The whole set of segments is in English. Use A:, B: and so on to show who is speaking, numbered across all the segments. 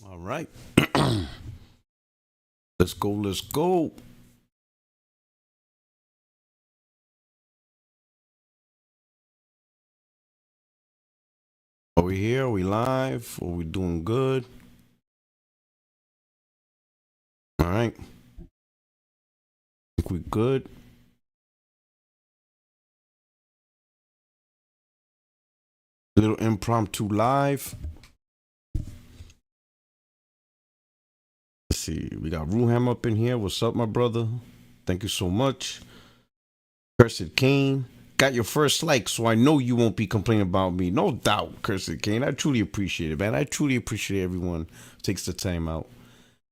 A: All right. Let's go. Let's go. Are we here? Are we live? Are we doing good? All right. Think we good. Little impromptu live. Let's see. We got Ruham up in here. What's up, my brother? Thank you so much. Cursed Kane. Got your first like, so I know you won't be complaining about me. No doubt, Cursed Kane. I truly appreciate it, man. I truly appreciate everyone who takes the time out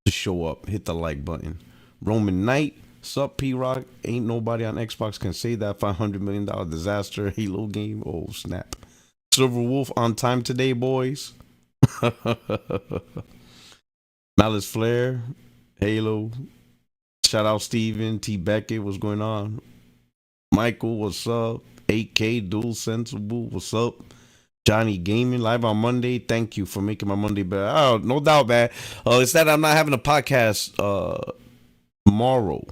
A: to show up. Hit the like button. Roman Knight. Sup, P-Rock? Ain't nobody on Xbox can say that $500 million disaster Halo game. Oh, snap. Silver Wolf on time today, boys. Malice Flair. Halo. Shout out Steven. T. Beckett. What's going on? Michael, what's up? 8K Dual Sensible, what's up? Johnny Gaming live on Monday. Thank you for making my Monday better. Oh, no doubt, man. It's that I'm not having a podcast tomorrow.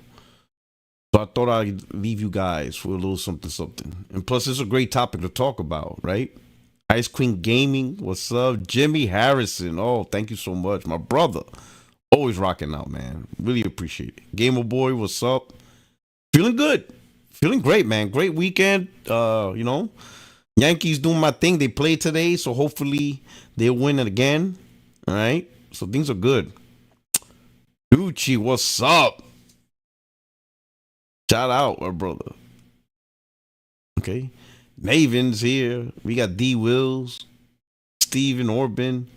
A: So I thought I'd leave you guys for a little something, something. And plus, it's a great topic to talk about, right? Ice Queen Gaming, what's up? Jimmy Harrison, oh, thank you so much. My brother, always rocking out, man. Really appreciate it. Gamer Boy, what's up? Feeling good. Feeling great, man. Great weekend. Yankees doing my thing. They played today, so hopefully they'll win it again. All right. So things are good. Gucci, what's up? Shout out, my brother. Okay. Maven's here. We got D Wills, Steven Orban.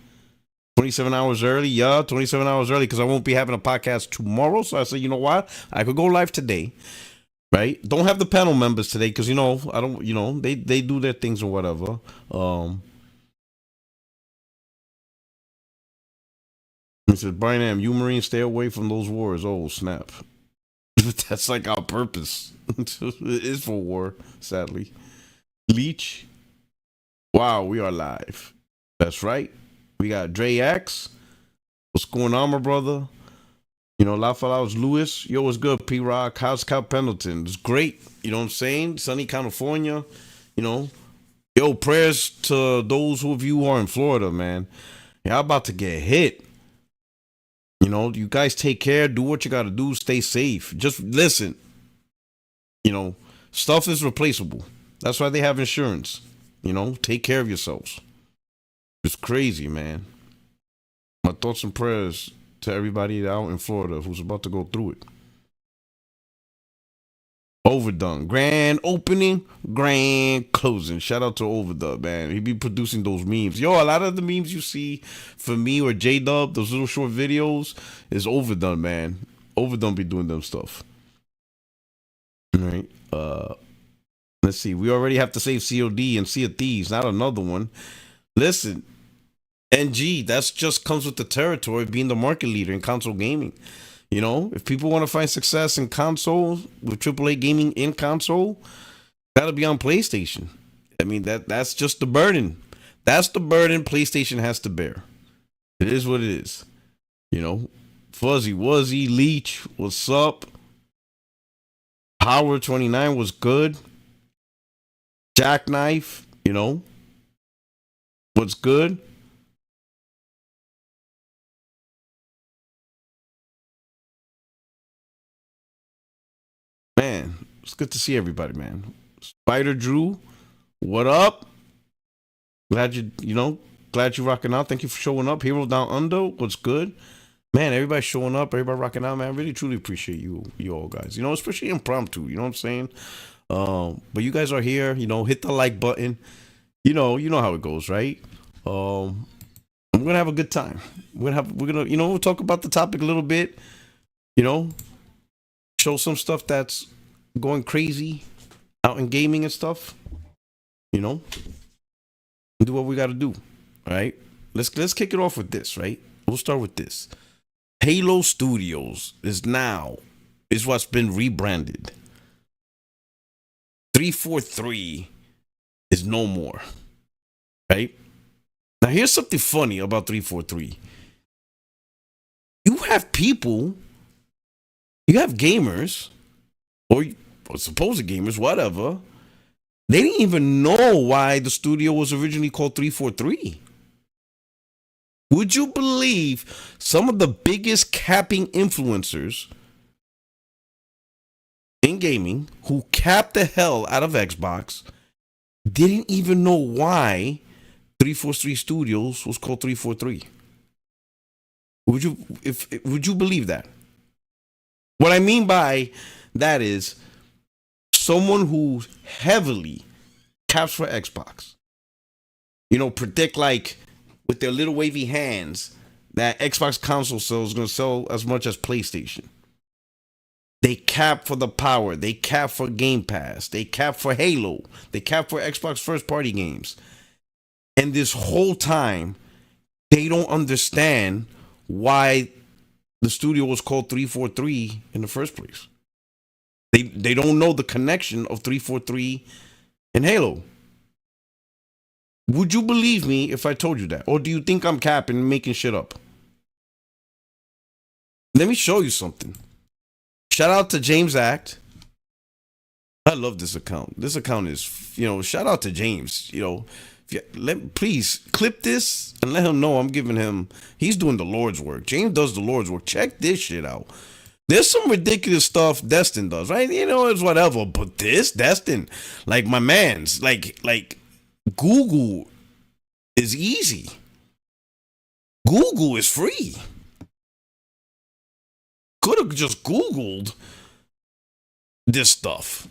A: 27 hours early. Yeah, 27 hours early because I won't be having a podcast tomorrow. So I said, you know what? I could go live today. Right, don't have the panel members today because I don't, they do their things or whatever. He said, Brian, you Marines, stay away from those wars. Oh snap, that's like our purpose. It is for war, sadly. Leech, wow, we are live. That's right. We got Dre X. What's going on, my brother? Lafalaus Lewis. Yo, what's good, P Rock? How's Cal Pendleton? It's great. You know what I'm saying? Sunny California. Yo, prayers to those of you who are in Florida, man. Y'all about to get hit. You guys take care. Do what you got to do. Stay safe. Just listen. Stuff is replaceable. That's why they have insurance. Take care of yourselves. It's crazy, man. My thoughts and prayers to everybody out in Florida who's about to go through it. Overdone. Grand opening, grand closing. Shout out to Overdone, man. He be producing those memes. Yo, a lot of the memes you see for me or J-Dub, those little short videos, is Overdone, man. Overdone be doing them stuff. All right. Let's see. We already have to save COD and Sea of Thieves, not another one. Listen, NG, that's just comes with the territory of being the market leader in console gaming. If people want to find success in console with AAA gaming in console, that'll be on PlayStation. I mean, that's just the burden. That's the burden PlayStation has to bear. It is what it is. Fuzzy Wuzzy, Leech, what's up? Howard29 was good. Jackknife, what's good? Man, it's good to see everybody, man. Spider Drew, what up? Glad glad you rocking out. Thank you for showing up. Hero Down Under, what's good? Man, everybody showing up, everybody rocking out, man. I really truly appreciate you all guys. Especially impromptu, you know what I'm saying? But you guys are here, hit the like button. You know how it goes, right? We're gonna have a good time. We're gonna, we'll talk about the topic a little bit, show some stuff that's going crazy out in gaming and stuff. Do what we got to do. All right. Let's kick it off with this. Right. We'll start with this. Halo Studios is what's been rebranded. 343 is no more. Right. Now here's something funny about 343. have people, you have gamers, or supposed gamers, whatever. They didn't even know why the studio was originally called 343. Would you believe some of the biggest capping influencers in gaming who capped the hell out of Xbox didn't even know why 343 Studios was called 343? Would you believe that? What I mean by that is someone who heavily caps for Xbox, predict like with their little wavy hands that Xbox console sales is going to sell as much as PlayStation. They cap for the power. They cap for Game Pass. They cap for Halo. They cap for Xbox first party games. And this whole time, they don't understand why the studio was called 343 in the first place. They don't know the connection of 343 and Halo. Would you believe me if I told you that? Or do you think I'm capping and making shit up? Let me show you something. Shout out to James Act. I love this account. This account is, shout out to James. Please clip this and let him know I'm giving him, he's doing the Lord's work. James does the Lord's work. Check this shit out. There's some ridiculous stuff Destin does, right? It's whatever. But this, Destin, like my man's, like Google is easy. Google is free. Could have just Googled this stuff.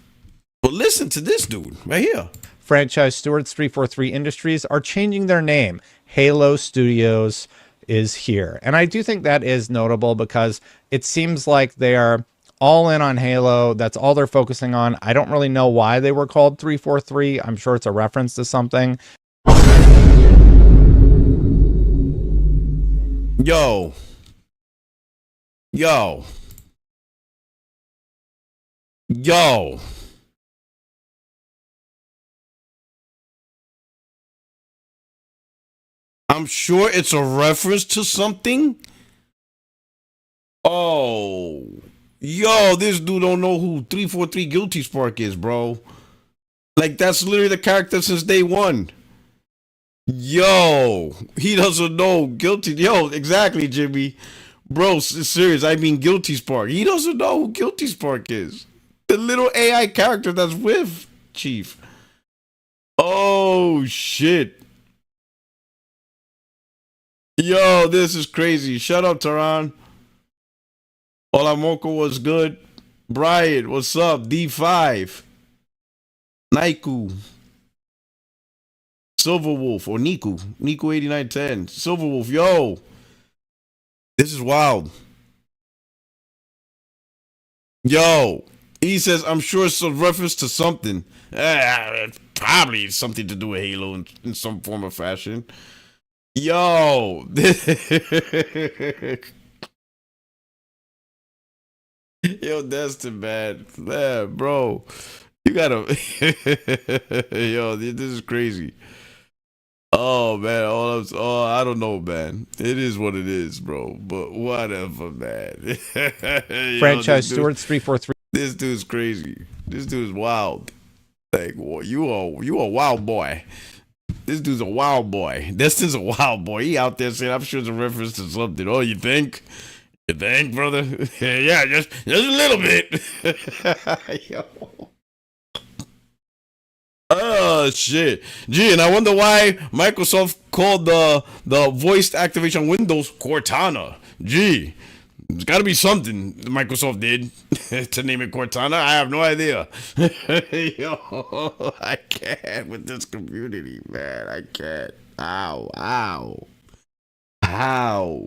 A: But listen to this dude right here.
B: Franchise stewards 343 Industries are changing their name. Halo Studios is here. And I do think that is notable because it seems like they are all in on Halo. That's all they're focusing on. I don't really know why they were called 343. I'm sure it's a reference to something.
A: Yo. I'm sure it's a reference to something. Oh. Yo, this dude don't know who 343 Guilty Spark is, bro. Like, that's literally the character since day one. Yo, he doesn't know Guilty. Yo, exactly, Jimmy. Bro, serious. I mean, Guilty Spark. He doesn't know who Guilty Spark is. The little AI character that's with Chief. Oh, shit. Yo, this is crazy. Shut up, Tehran. Olamoko was good. Brian, what's up? D5. Naiku. Silverwolf or Niku. Niku 8910. Silverwolf, yo. This is wild. Yo. He says, I'm sure it's a reference to something. Probably something to do with Halo in some form or fashion. Yo. Yo, Destin, man. Yeah, bro. You gotta. Yo, this is crazy. Oh, man. I don't know, man. It is what it is, bro. But whatever, man. Yo,
B: Franchise stewards 343.
A: This dude's crazy. This dude's wild. Like, you a wild boy. This dude's a wild boy. Destin's a wild boy. He out there saying, I'm sure it's a reference to something. Oh, you think? You think, brother? Yeah, just a little bit. Yo. Oh, shit. Gee, and I wonder why Microsoft called the voice activation Windows Cortana. Gee, there's got to be something Microsoft did to name it Cortana. I have no idea. Yo, I can't with this community, man. I can't. Ow,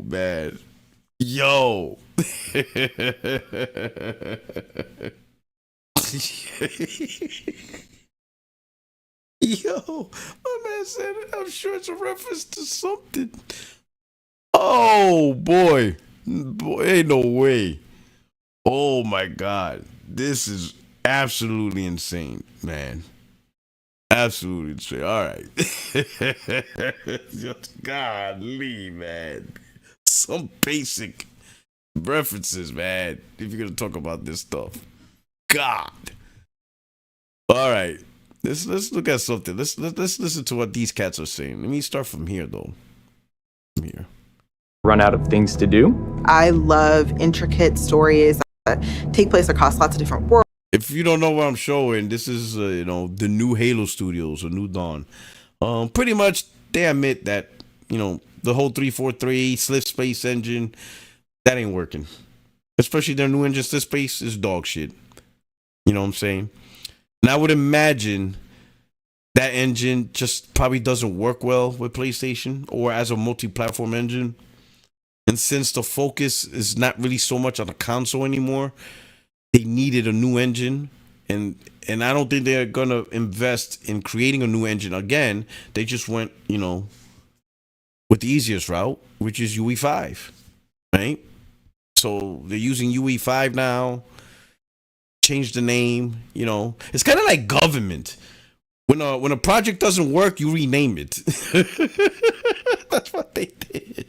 A: man. Yo. Yo, my man said it. I'm sure it's a reference to something. Oh, boy. Ain't no way. Oh, my God. This is absolutely insane, man. Absolutely insane. All right. Just godly, man. Some basic References, man. If you're gonna talk about this stuff, God. All right, let's look at something. Let's listen to what these cats are saying. Let me start from here, though. From here.
C: Run out of things to do.
D: I love intricate stories that take place across lots of different worlds.
A: If you don't know what I'm showing, this is the new Halo Studios, or New Dawn. Pretty much they admit that the whole 343 Slipspace engine, that ain't working. Especially their new engine, Slipspace, is dog shit. You know what I'm saying? And I would imagine that engine just probably doesn't work well with PlayStation or as a multi-platform engine. And since the focus is not really so much on the console anymore, they needed a new engine. And I don't think they're going to invest in creating a new engine again. They just went, with the easiest route, which is UE5, right? So they're using UE5 now. Change the name, It's kind of like government. When a project doesn't work, you rename it. That's what they did.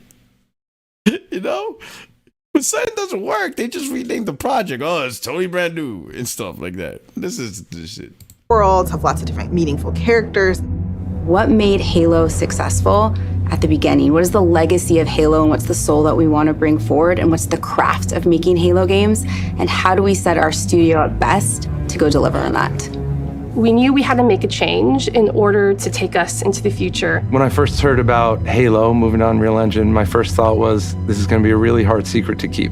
A: When something doesn't work, they just rename the project. Oh, it's totally brand new and stuff like that. This is this shit.
D: Worlds have lots of different meaningful characters.
E: What made Halo successful at the beginning? What is the legacy of Halo, and what's the soul that we want to bring forward? And what's the craft of making Halo games? And how do we set our studio at best to go deliver on that?
F: We knew we had to make a change in order to take us into the future.
C: When I first heard about Halo moving on Unreal Engine, my first thought was, this is going to be a really hard secret to keep.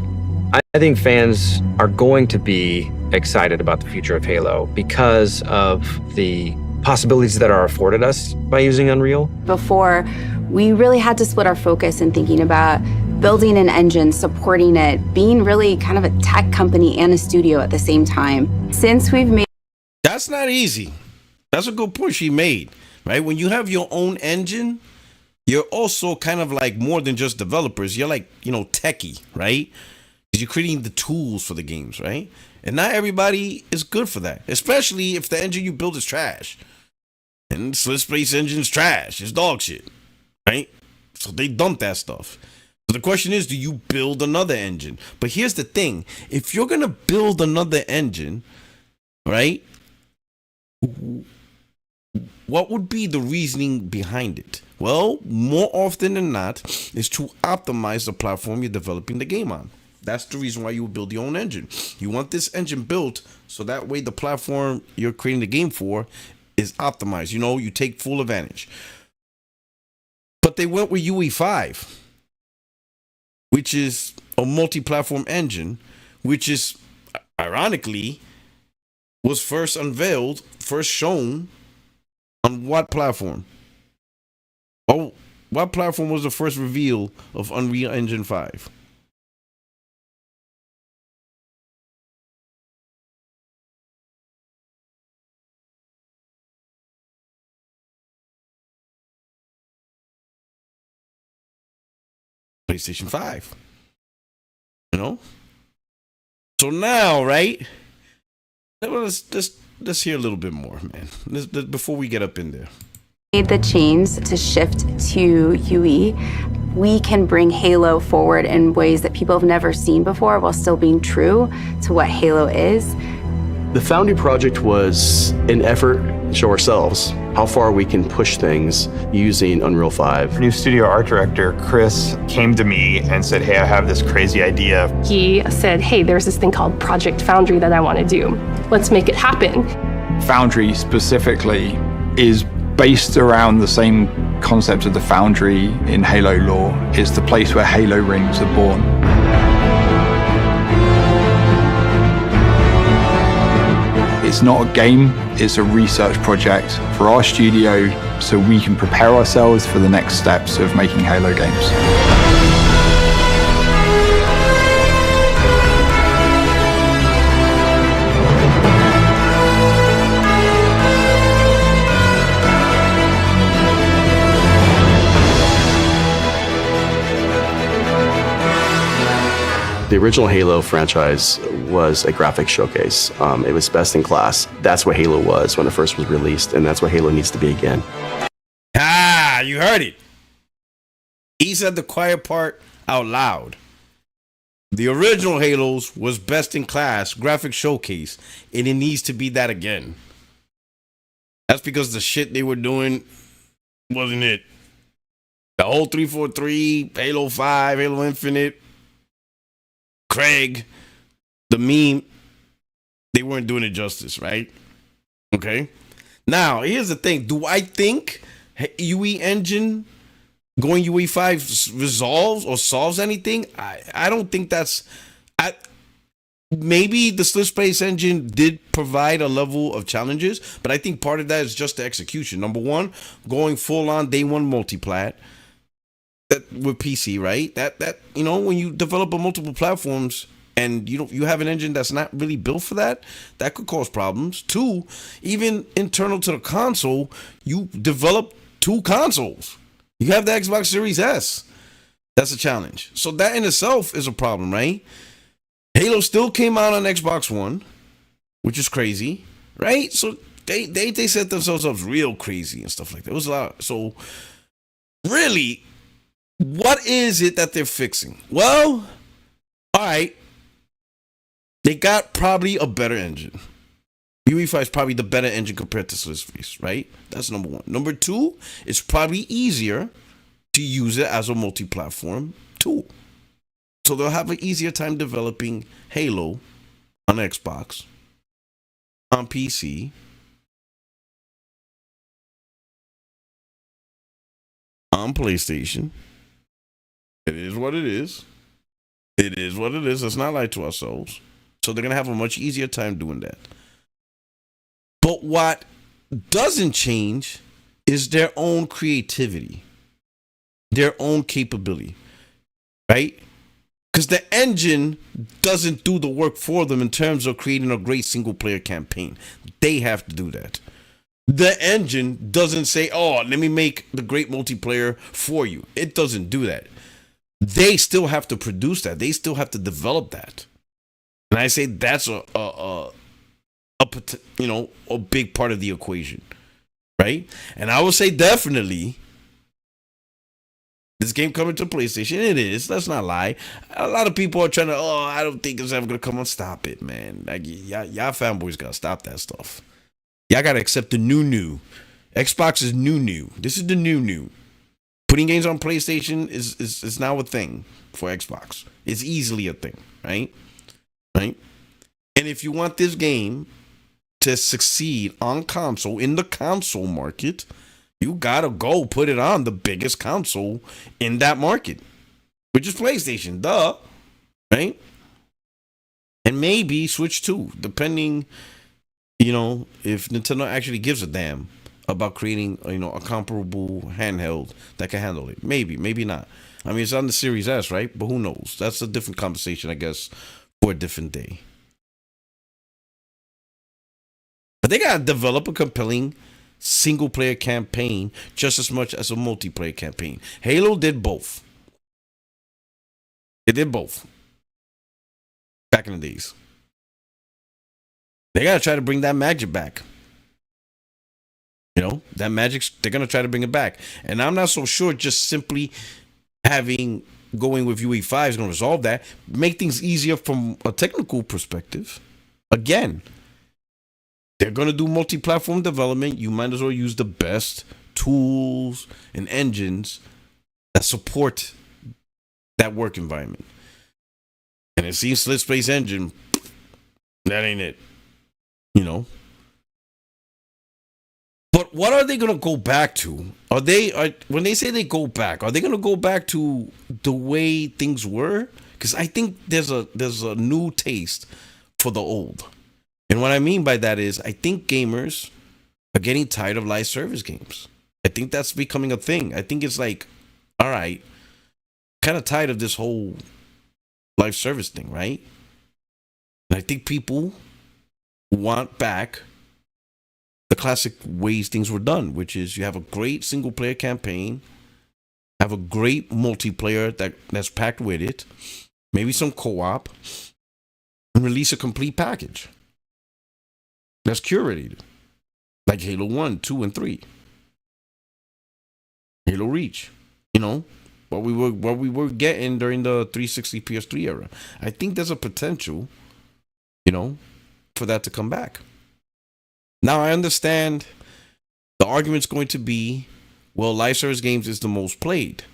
G: I think fans are going to be excited about the future of Halo because of the possibilities that are afforded us by using Unreal.
E: Before, we really had to split our focus in thinking about building an engine, supporting it, being really kind of a tech company and a studio at the same time. Since we've made...
A: That's not easy. That's a good point she made, right? When you have your own engine, you're also kind of like more than just developers. You're like, techie, right? Because you're creating the tools for the games, right? And not everybody is good for that, especially if the engine you build is trash. And Slipspace engine's trash. It's dog shit, right? So they dump that stuff. So the question is, do you build another engine? But here's the thing. If you're going to build another engine, right, what would be the reasoning behind it? Well, more often than not, is to optimize the platform you're developing the game on. That's the reason why you would build your own engine. You want this engine built so that way the platform you're creating the game for is optimized. You take full advantage. But they went with UE5, which is a multi-platform engine, which is, ironically, was first unveiled, first shown on what platform? Oh, what platform was the first reveal of Unreal Engine 5? PlayStation 5. So now, right? Let's hear a little bit more, man. Before we get up in there.
E: Made the change to shift to UE, we can bring Halo forward in ways that people have never seen before while still being true to what Halo is.
H: The Foundry project was an effort to show ourselves how far we can push things using Unreal 5.
I: New studio art director, Chris, came to me and said, hey, I have this crazy idea.
F: He said, hey, there's this thing called Project Foundry that I want to do. Let's make it happen.
I: Foundry specifically is based around the same concept of the Foundry in Halo lore. It's the place where Halo rings are born. It's not a game, it's a research project for our studio so we can prepare ourselves for the next steps of making Halo games.
H: The original Halo franchise was a graphics showcase. It was best in class. That's what Halo was when it first was released, and that's what Halo needs to be again.
A: Ah, you heard it. He said the quiet part out loud. The original Halos was best in class, graphic showcase, and it needs to be that again. That's because the shit they were doing wasn't it. The whole 343, Halo 5, Halo Infinite, Craig, the meme, they weren't doing it justice, right? Okay. Now, here's the thing. Do I think UE Engine going UE5 resolves or solves anything? I don't think that's... Maybe the Slipspace engine did provide a level of challenges, but I think part of that is just the execution. Number one, going full on day one multiplat with PC, right? That you know, when you develop on multiple platforms and you have an engine that's not really built for that, that could cause problems. Two, even internal to the console, you develop two consoles. You have the Xbox Series S. That's a challenge. So that in itself is a problem, right? Halo still came out on Xbox One, which is crazy, right? So they set themselves up real crazy and stuff like that. It was a lot. So really, what is it that they're fixing? Well, all right, they got probably a better engine. UE5 is probably the better engine compared to Slipspace, right? That's number one. Number two, it's probably easier to use it as a multi-platform tool. So they'll have an easier time developing Halo on Xbox, on PC, on PlayStation. It is what it is. It is what it is. Let's not lie to ourselves. So they're going to have a much easier time doing that. But what doesn't change is their own creativity, their own capability, right? Because the engine doesn't do the work for them in terms of creating a great single player campaign. They have to do that. The engine doesn't say, oh, let me make the great multiplayer for you. It doesn't do that. They still have to produce that. They still have to develop that. And I say that's a big part of the equation, right? And I would say definitely this game coming to PlayStation. It is. Let's not lie. A lot of people are trying to, I don't think it's ever going to come on. Stop it, man. Like, y'all fanboys got to stop that stuff. Y'all got to accept the new. Xbox is new. This is the new. Putting games on PlayStation is now a thing for Xbox. It's easily a thing, right? Right? And if you want this game to succeed on console, in the console market, you gotta go put it on the biggest console in that market, which is PlayStation, right? And maybe Switch 2, depending, if Nintendo actually gives a damn about creating, a comparable handheld that can handle it. Maybe not. I mean, it's on the Series S, right? But who knows? That's a different conversation, I guess, for a different day. But they gotta develop a compelling single player campaign just as much as a multiplayer campaign. Halo did both. It did both back in the days. They gotta try to bring that magic back. That magic, they're gonna try to bring it back. And I'm not so sure just simply going with UE5 is gonna resolve that. Make things easier from a technical perspective. Again, they're going to do multi-platform development. You might as well use the best tools and engines that support that work environment. And it seems Slipspace engine, that ain't it. But what are they going to go back to? When they say they go back, are they going to go back to the way things were? Because I think there's a new taste for the old. And what I mean by that is I think gamers are getting tired of live service games. I think that's becoming a thing. I think it's like, all right, kind of tired of this whole live service thing, right? And I think people want back the classic ways things were done, which is you have a great single player campaign, have a great multiplayer that's packed with it, maybe some co-op, and release a complete package that's curated, like Halo 1, 2, and 3. Halo Reach, what we were getting during the 360 PS3 era. I think there's a potential, for that to come back. Now I understand the argument's going to be, well, live service games is the most played.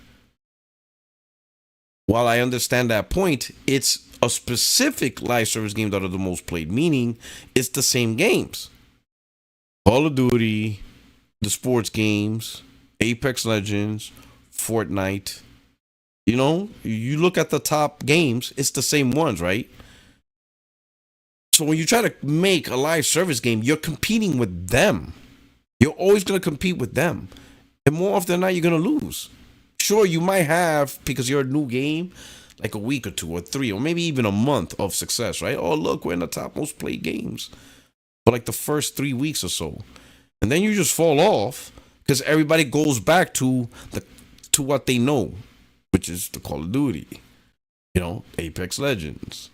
A: While I understand that point, it's a specific live service game that are the most played, meaning it's the same games. Call of Duty, the sports games, Apex Legends, Fortnite. You look at the top games, it's the same ones, right? So when you try to make a live service game, you're competing with them. You're always going to compete with them. And more often than not, you're going to lose. Sure, you might have, because you're a new game, like a week or 2 or 3 or maybe even a month of success, right? Oh, look, we're in the top most played games for like the first 3 weeks or so. And then you just fall off because everybody goes back to what they know, which is the Call of Duty, Apex Legends,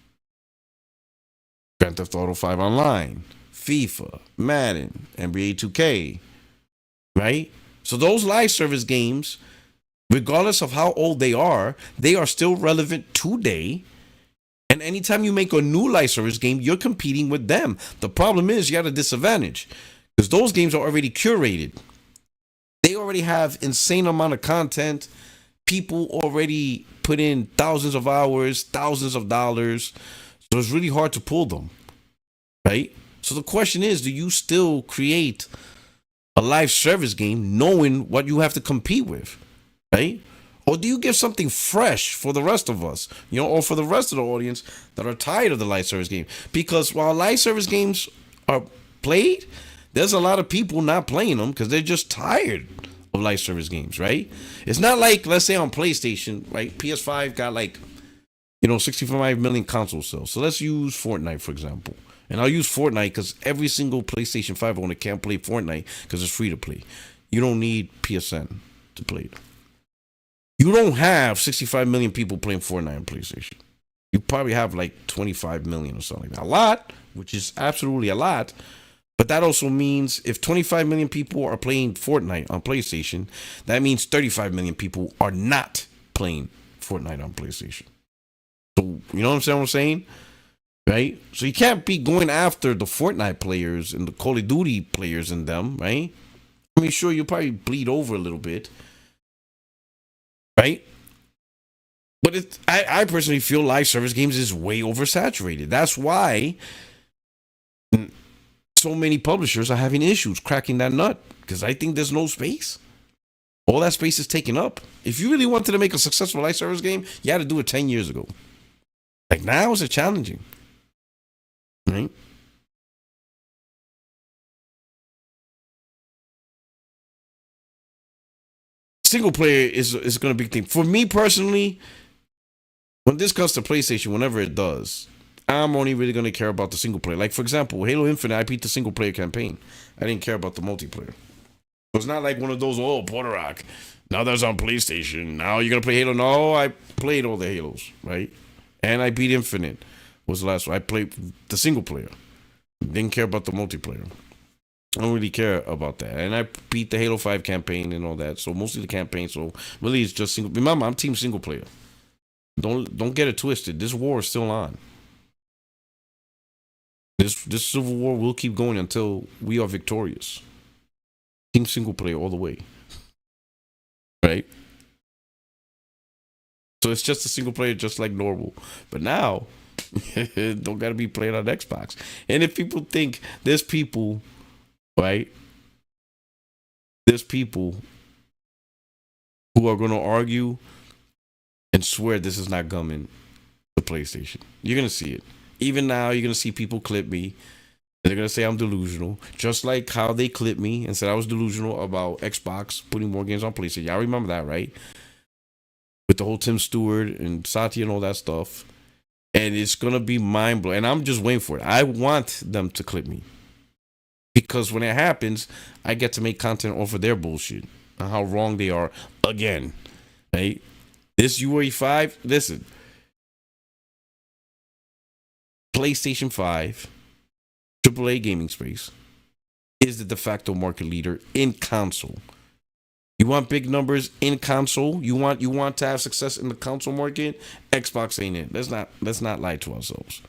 A: Grand Theft Auto 5 Online, FIFA, Madden, NBA 2K, right? So those live service games, regardless of how old they are still relevant today. And anytime you make a new live service game, you're competing with them. The problem is you have a disadvantage because those games are already curated. They already have insane amount of content. People already put in thousands of hours, thousands of dollars. So it's really hard to pull them, right? So the question is, do you still create a live service game knowing what you have to compete with, right? Or do you give something fresh for the rest of us, or for the rest of the audience that are tired of the live service game? Because while live service games are played, there's a lot of people not playing them because they're just tired of live service games, right? It's not like, let's say on PlayStation, right? PS5 got 65 million console sales. So let's use Fortnite, for example. And I'll use Fortnite because every single PlayStation 5 owner can't play Fortnite because it's free to play. You don't need PSN to play it. You don't have 65 million people playing Fortnite on PlayStation. You probably have 25 million or something like that. A lot, which is absolutely a lot. But that also means if 25 million people are playing Fortnite on PlayStation, that means 35 million people are not playing Fortnite on PlayStation. So, you know what I'm saying? Right? So you can't be going after the Fortnite players and the Call of Duty players and them, right? I mean, sure, you'll probably bleed over a little bit, right? But I personally feel live service games is way oversaturated. That's why so many publishers are having issues cracking that nut, because I think there's no space. All that space is taken up. If you really wanted to make a successful live service game, you had to do it 10 years ago. Now is it challenging, right? Single player is going to be a thing. For me personally, when this comes to PlayStation, whenever it does, I'm only really going to care about the single player. Like, for example, Halo Infinite, I beat the single player campaign. I didn't care about the multiplayer. So it's not like one of those, Porter Rock, now that's on PlayStation. Now you're going to play Halo. No, I played all the Halos, right? And I beat Infinite. Was the last one. I played the single player. Didn't care about the multiplayer. I don't really care about that. And I beat the Halo 5 campaign and all that. So mostly the campaign. So really it's just single. Remember, I'm team single player. Don't get it twisted. This war is still on. This civil war will keep going until we are victorious. Team single player all the way. Right? So it's just a single player just like normal. But now, don't got to be playing on Xbox. And if people think there's people, right? There's people who are going to argue and swear this is not coming to PlayStation. You're going to see it. Even now, you're going to see people clip me. They're going to say I'm delusional. Just like how they clipped me and said I was delusional about Xbox putting more games on PlayStation. Y'all remember that, right? With the whole Tim Stewart and Satya and all that stuff. And it's going to be mind-blowing. And I'm just waiting for it. I want them to clip me. Because when it happens, I get to make content off of their bullshit. And how wrong they are again. Right? This UE5, listen. PlayStation 5, AAA gaming space, is the de facto market leader in console. You want big numbers in console. You want to have success in the console market. Xbox ain't it. Let's not lie to ourselves.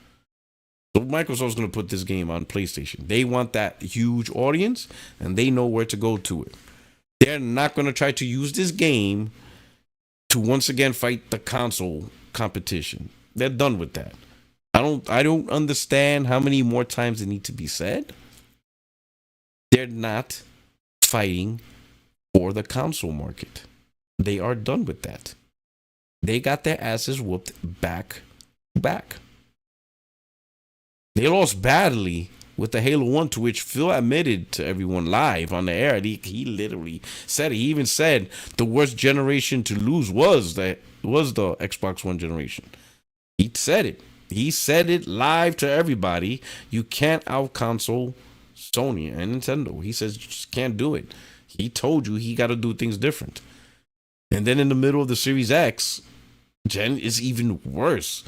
A: So Microsoft's going to put this game on PlayStation. They want that huge audience, and they know where to go to it. They're not going to try to use this game to once again fight the console competition. They're done with that. I don't understand how many more times it need to be said. They're not fighting for the console market. They are done with that. They got their asses whooped back to back. They lost badly with the Halo 1, to which Phil admitted to everyone live on the air. He literally said it. He even said the worst generation to lose was the Xbox One generation. He said it. He said it live to everybody. You can't out-console Sony and Nintendo. He says you just can't do it. He told you he got to do things different. And then in the middle of the Series X, gen is even worse.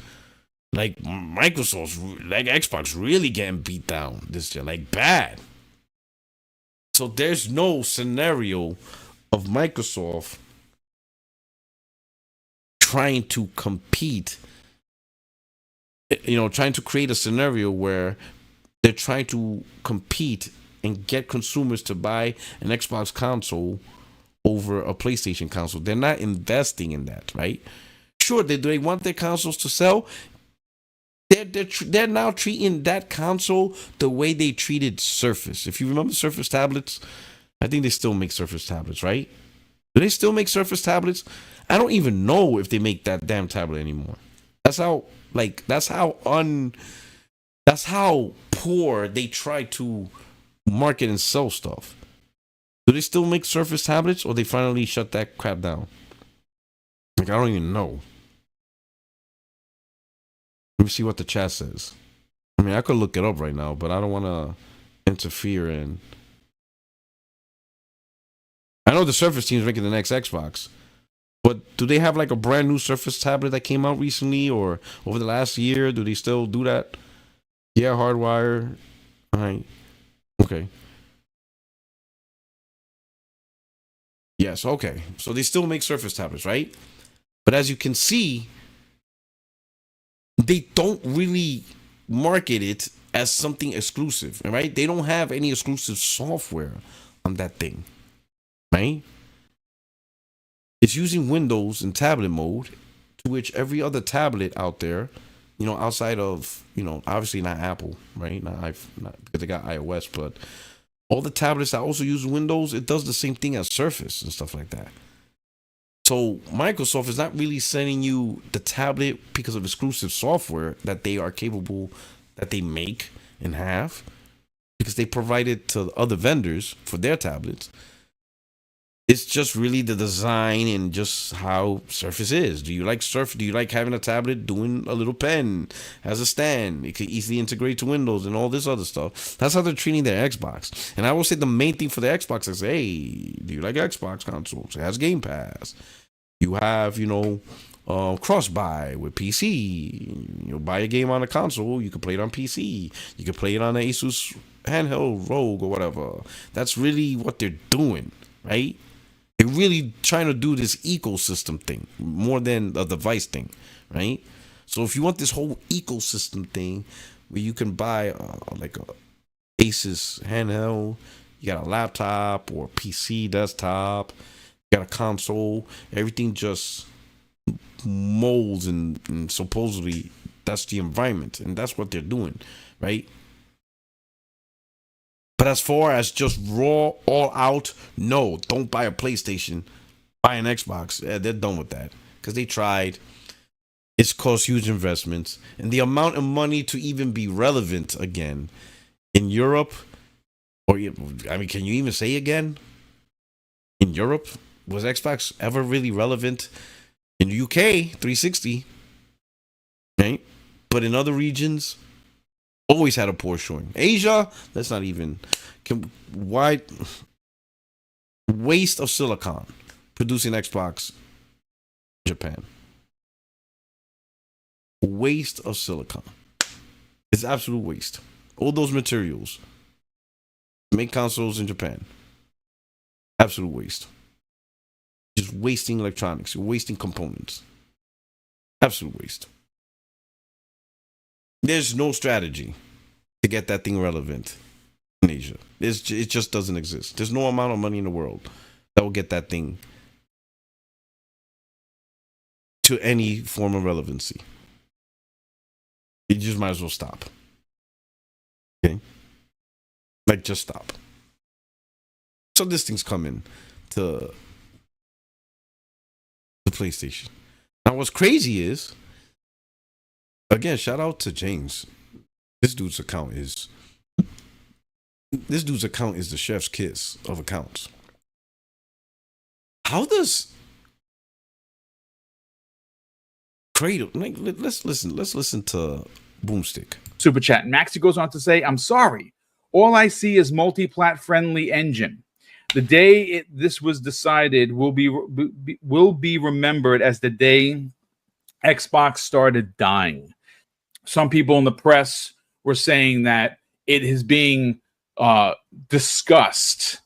A: Like Microsoft's, like Xbox really getting beat down this year, like bad. So there's no scenario of Microsoft trying to compete, trying to create a scenario where they're trying to compete and get consumers to buy an Xbox console over a PlayStation console. They're not investing in that, right? Sure, do they want their consoles to sell? They're now treating that console the way they treated Surface. If you remember Surface tablets, I think they still make Surface tablets, right? Do they still make Surface tablets? I don't even know if they make that damn tablet anymore. That's how poor they try to market and sell stuff. Do they still make Surface tablets, or they finally shut that crap down? Like, I don't even know. Let me see what the chat says. I mean, I could look it up right now, but I don't want to interfere in. I know the Surface team is making the next Xbox, but do they have like a brand new Surface tablet that came out recently or over the last year? Do they still do that? Yeah, hardwire. All right. Okay. Yes, okay. So they still make Surface tablets, right? But as you can see, they don't really market it as something exclusive, right? They don't have any exclusive software on that thing, right? It's using Windows in tablet mode, to which every other tablet out there, outside of, obviously not Apple, right? Not because they got iOS, but all the tablets that also use Windows, it does the same thing as Surface and stuff like that. So Microsoft is not really sending you the tablet because of exclusive software that they are capable, that they make and have, because they provide it to other vendors for their tablets. It's just really the design and just how Surface is. Do you like Surface? Do you like having a tablet doing a little pen, has a stand, it can easily integrate to Windows and all this other stuff? That's how they're treating their Xbox. And I will say the main thing for the Xbox is, hey, do you like Xbox consoles? It has Game Pass. You have, cross-buy with PC. You buy a game on a console, you can play it on PC. You can play it on an Asus handheld Rogue or whatever. That's really what they're doing, right? They're really trying to do this ecosystem thing more than a device thing, right? So if you want this whole ecosystem thing where you can buy like a Asus handheld, you got a laptop or PC desktop, you got a console, everything just molds and supposedly that's the environment, and that's what they're doing, right? But as far as just raw, all out, no, don't buy a PlayStation, buy an Xbox. Yeah, they're done with that because they tried. It's cost huge investments, and the amount of money to even be relevant again in Europe, or can you even say again? In Europe, was Xbox ever really relevant? In the UK, 360, right? But in other regions, always had a poor showing. Asia, that's not even wide waste of silicon producing Xbox Japan. Waste of silicon. It's absolute waste. All those materials make consoles in Japan. Absolute waste. Just wasting electronics. You're wasting components. Absolute waste. There's no strategy to get that thing relevant in Asia. It just doesn't exist. There's no amount of money in the world that will get that thing to any form of relevancy. You just might as well stop. Okay? Like, just stop. So this thing's coming to the PlayStation. Now, what's crazy is, again, shout out to James. This dude's account is the chef's kiss of accounts. How does Cradle? Like, let's listen to Boomstick.
J: Super chat. Maxi goes on to say, "I'm sorry. All I see is multi-plat friendly engine. The day this was decided will be remembered as the day Xbox started dying. Some people in the press were saying that it is being discussed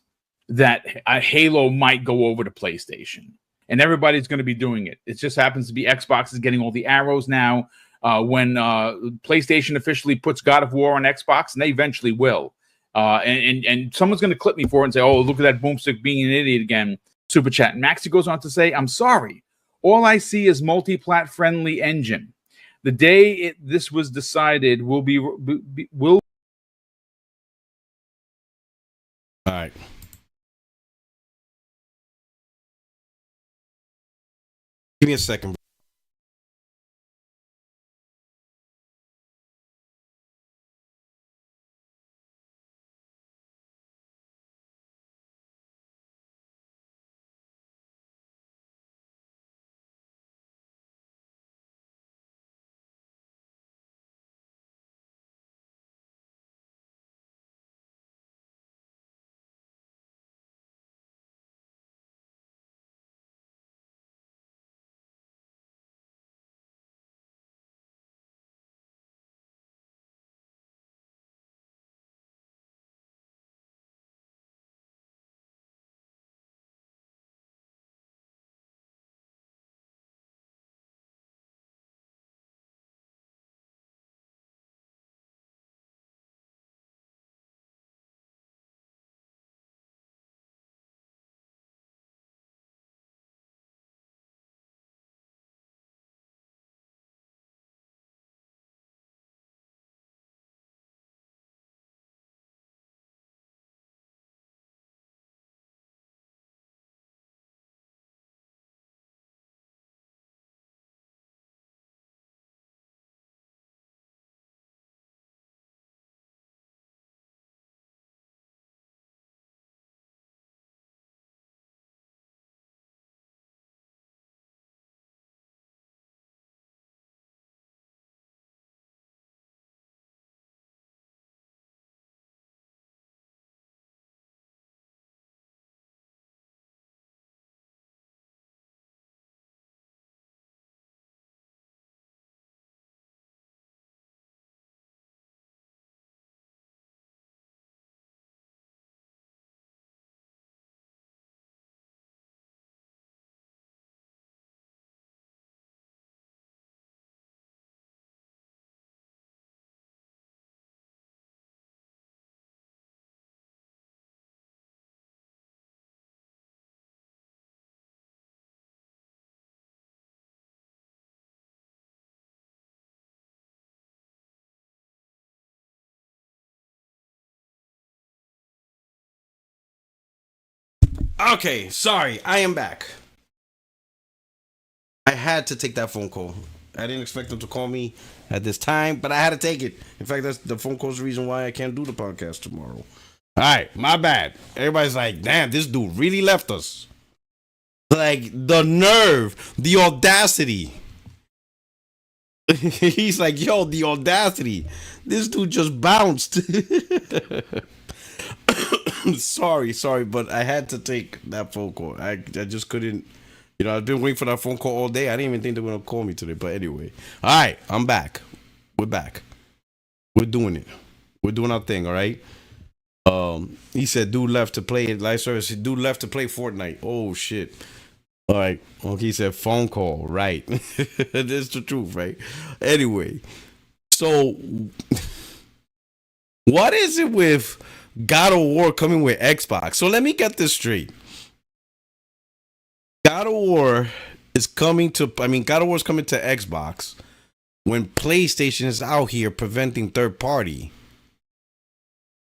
J: that Halo might go over to PlayStation, and everybody's going to be doing it. It just happens to be Xbox is getting all the arrows now. When PlayStation officially puts God of War on Xbox, and they eventually will. And someone's going to clip me for it and say, oh, look at that Boomstick being an idiot again." Super chat. And Maxi goes on to say, "I'm sorry. All I see is multi-plat friendly engine. The day this was decided will
A: All right. Give me a second. Okay, sorry, I am back. I had to take that phone call. I didn't expect them to call me at this time, but I had to take it. In fact, that's the phone call's the reason why I can't do the podcast tomorrow. All right, my bad. Everybody's like, damn, this dude really left us. Like, the nerve, the audacity. He's like, yo, the audacity. This dude just bounced. Sorry, but I had to take that phone call. I just couldn't. You know, I've been waiting for that phone call all day. I didn't even think they were going to call me today. But anyway. All right, I'm back. We're back. We're doing it. We're doing our thing, all right? He said dude left to play live service. Dude left to play Fortnite. Oh, shit. All right. Well, he said phone call. Right. That's the truth, right? Anyway, so what is it with God of War coming with Xbox? So let me get this straight. God of War is coming to, God of War is coming to Xbox when PlayStation is out here preventing third party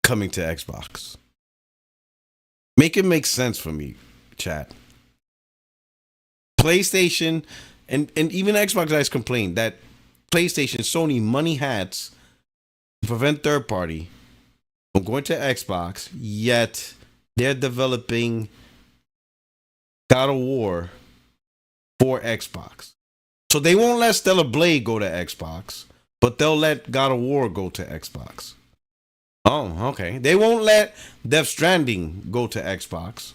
A: coming to Xbox. Make it make sense for me, chat. PlayStation and even Xbox guys complain that PlayStation, Sony money hats to prevent third party from going to Xbox, yet they're developing God of War for Xbox. So they won't let Stellar Blade go to Xbox, but they'll let God of War go to Xbox. Oh, okay. They won't let Death Stranding go to Xbox.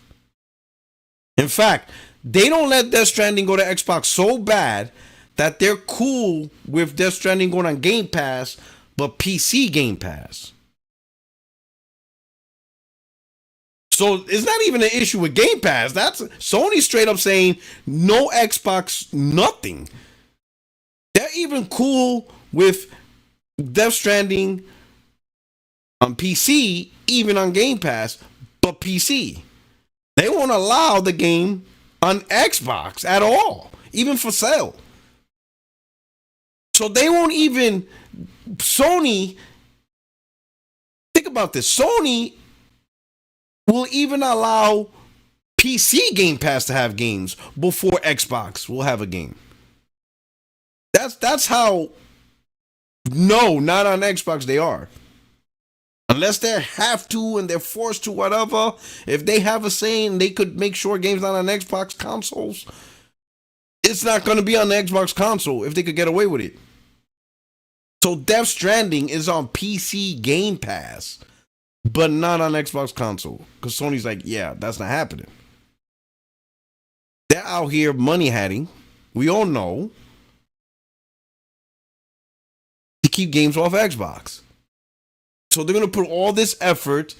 A: In fact, they don't let Death Stranding go to Xbox so bad that they're cool with Death Stranding going on Game Pass, but PC Game Pass. So it's not even an issue with Game Pass. That's Sony straight up saying no Xbox, nothing. They're even cool with Death Stranding on PC, even on Game Pass, but PC. They won't allow the game on Xbox at all, even for sale. So they won't even, Sony, think about this, Sony will even allow PC Game Pass to have games before Xbox will have a game. That's how, no, not on Xbox they are. Unless they have to and they're forced to, whatever. If they have a saying, they could make sure games not on Xbox consoles. It's not going to be on the Xbox console if they could get away with it. So Death Stranding is on PC Game Pass, but not on Xbox console. Because Sony's like, yeah, that's not happening. They're out here money hatting. We all know. To keep games off Xbox. So they're going to put all this effort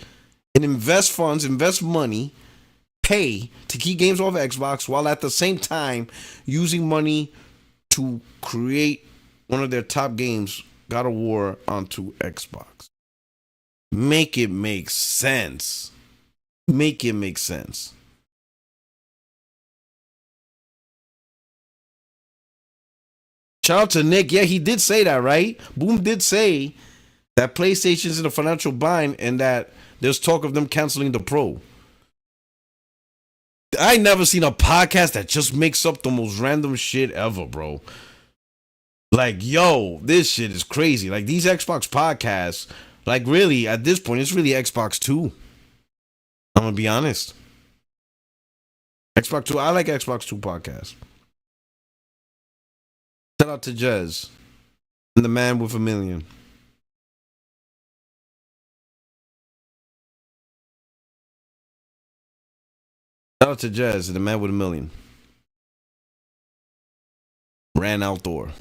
A: and invest funds, invest money, pay to keep games off Xbox while at the same time using money to create one of their top games, God of War, onto Xbox. Make it make sense. Make it make sense. Shout out to Nick. Yeah, he did say that, right? Boom did say that PlayStation's in a financial bind and that there's talk of them canceling the Pro. I never seen a podcast that just makes up the most random shit ever, bro. Like, yo, this shit is crazy. Like, these Xbox podcasts, like, really, at this point, it's really Xbox 2. I'm gonna be honest. Xbox 2, I like Xbox 2 podcasts. Shout out to Jez and the man with $1 million. Shout out to Jez, the man with $1 million. Ran outdoor.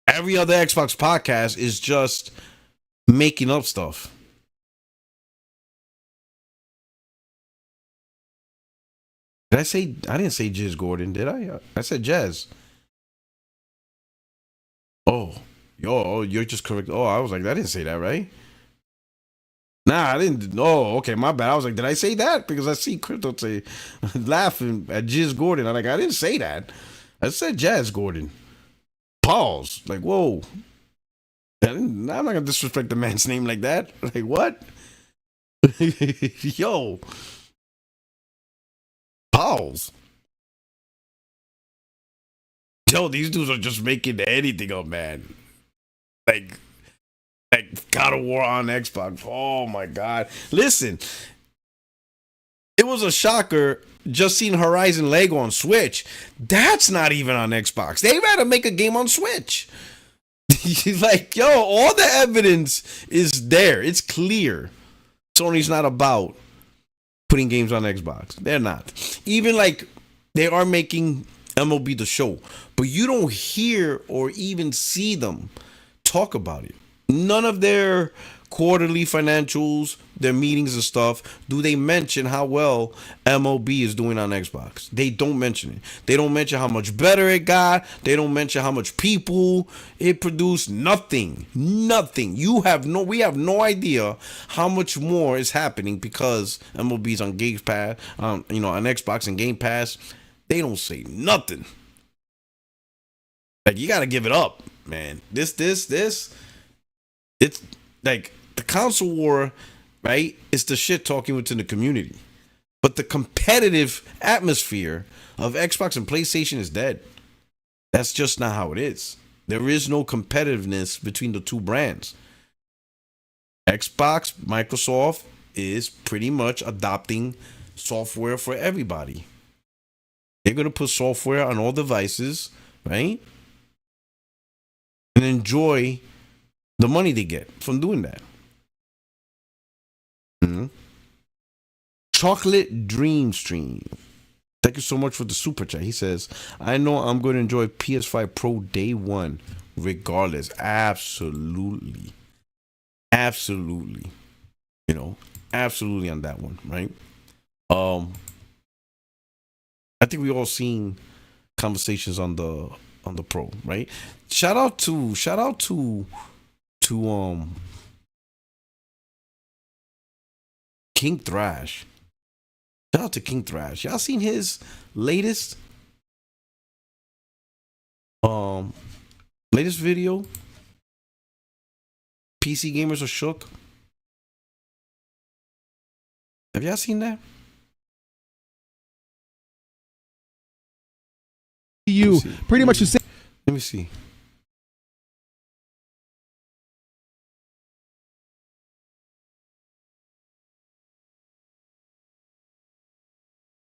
A: Every other Xbox podcast is just making up stuff. Did I say, I didn't say Jez Gordon, did I? I said Jez. Oh, you're just correct. Oh, I was like, I didn't say that, right? Nah, I didn't. Oh, okay, my bad. I was like, did I say that? Because I see Crypto say laughing at Jez Gordon. I'm like, I didn't say that. I said Jazz Gordon. Pause. Like, whoa. I'm not gonna disrespect the man's name like that. Like, what? Yo. Pause. Yo, these dudes are just making anything up, man. Like God of War on Xbox. Oh my God. Listen, it was a shocker just seeing Horizon Lego on Switch. That's not even on Xbox. They rather make a game on Switch. Like, yo, all the evidence is there. It's clear. Sony's not about putting games on Xbox. They're not. Even like they are making MLB The Show, but you don't hear or even see them talk about it. None of their quarterly financials, their meetings and stuff, do they mention how well MLB is doing on Xbox? They don't mention it. They don't mention how much better it got. They don't mention how much people it produced. Nothing. We have no idea how much more is happening because MLB's on Game Pass, on Xbox and Game Pass. They don't say nothing. Like, you gotta give it up, man. This. It's like the console war, right? It's the shit talking within the community. But the competitive atmosphere of Xbox and PlayStation is dead. That's just not how it is. There is no competitiveness between the two brands. Xbox, Microsoft is pretty much adopting software for everybody. They're going to put software on all devices, right? And enjoy the money they get from doing that. Chocolate Dream Stream. Thank you so much for the super chat. He says, I know I'm going to enjoy PS5 Pro day one, regardless. Absolutely. Absolutely. Absolutely on that one, right? I think we all seen conversations on the Pro, right? Shout out to King Thrash. Shout out to King Thrash. Y'all seen his latest video? PC gamers are shook. Have y'all seen that?
K: You pretty much the same.
A: Let me see.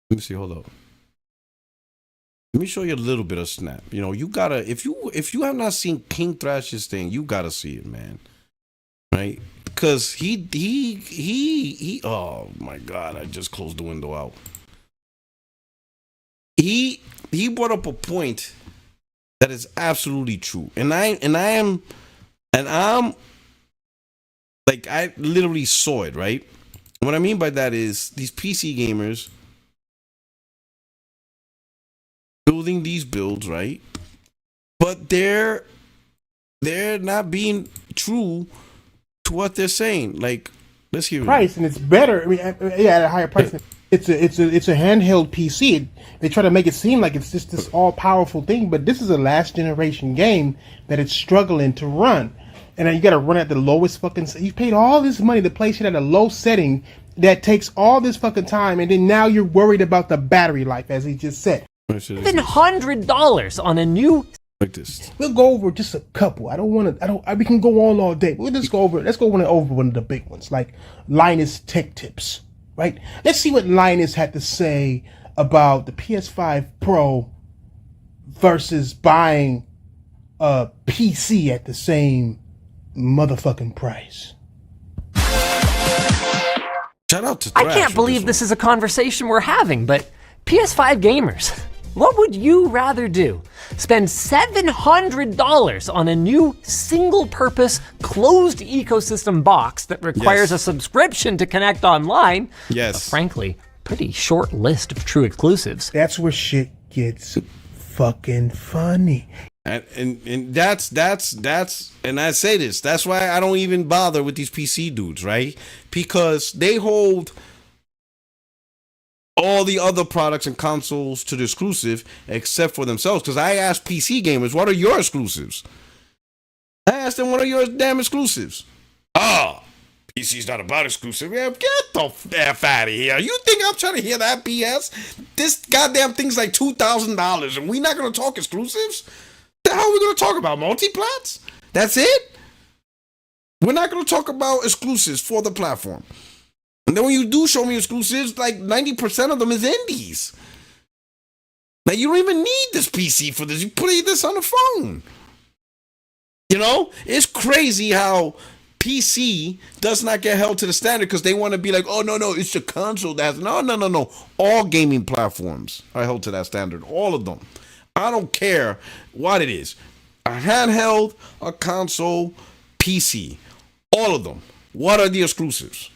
A: Let me see. Hold up. Let me show you a little bit of Snap. You gotta, if you have not seen King Thrash's thing, you gotta see it, man. Right? Because he. Oh my God! I just closed the window out. He brought up a point that is absolutely true, and I'm like, I literally saw it, right? What I mean by that is these PC gamers building these builds, right? But they're not being true to what they're saying. Like, let's hear
K: price, and it's better. I mean, at a higher price. It's a handheld PC. They try to make it seem like it's just this all powerful thing, but this is a last generation game that it's struggling to run, and then you got to run at the lowest fucking. You paid all this money to place it at a low setting that takes all this fucking time, and then now you're worried about the battery life, as he just said.
L: $700 on a new.
A: Like this.
K: We'll go over just a couple. We can go on all day. We'll just go over. Let's go over one of the big ones, like Linus Tech Tips. Right? Let's see what Linus had to say about the PS5 Pro versus buying a PC at the same motherfucking price.
A: Shout out to
L: Thrash. I can't believe this is a conversation we're having, but PS5 gamers, what would you rather do? Spend $700 on a new single-purpose closed ecosystem box that requires a subscription to connect online?
A: Yes.
L: Frankly, pretty short list of true exclusives.
K: That's where shit gets fucking funny.
A: And that's and I say this, that's why I don't even bother with these PC dudes, right? Because they hold all the other products and consoles to the exclusive except for themselves. Because I asked PC gamers, what are your exclusives? I asked them, what are your damn exclusives? PC's not about exclusive. Yeah, get the F out of here. You think I'm trying to hear that BS? This goddamn thing's like $2,000 and we not going to talk exclusives? The hell are we going to talk about? Multiplats? That's it? We're not going to talk about exclusives for the platform. And then when you do show me exclusives, like 90% of them is indies. Like, you don't even need this PC for this. You play this on the phone. It's crazy how PC does not get held to the standard because they want to be like, oh, no, it's the console that has... No. All gaming platforms are held to that standard. All of them. I don't care what it is. A handheld, a console, PC. All of them. what are the exclusives,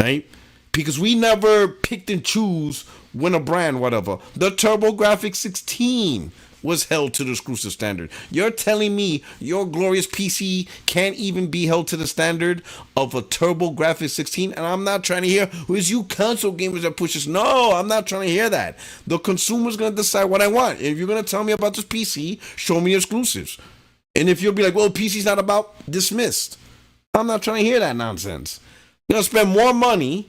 A: right? Because we never picked and choose when a brand, whatever. The TurboGrafx 16 was held to the exclusive standard. You're telling me your glorious PC can't even be held to the standard of a TurboGrafx 16? And I'm not trying to hear, who's you console gamers that push this? No, I'm not trying to hear that. The consumer's going to decide what I want. If you're going to tell me about this PC, show me exclusives. And if you'll be like, well, PC's not about, dismissed. I'm not trying to hear that nonsense. You're going to spend more money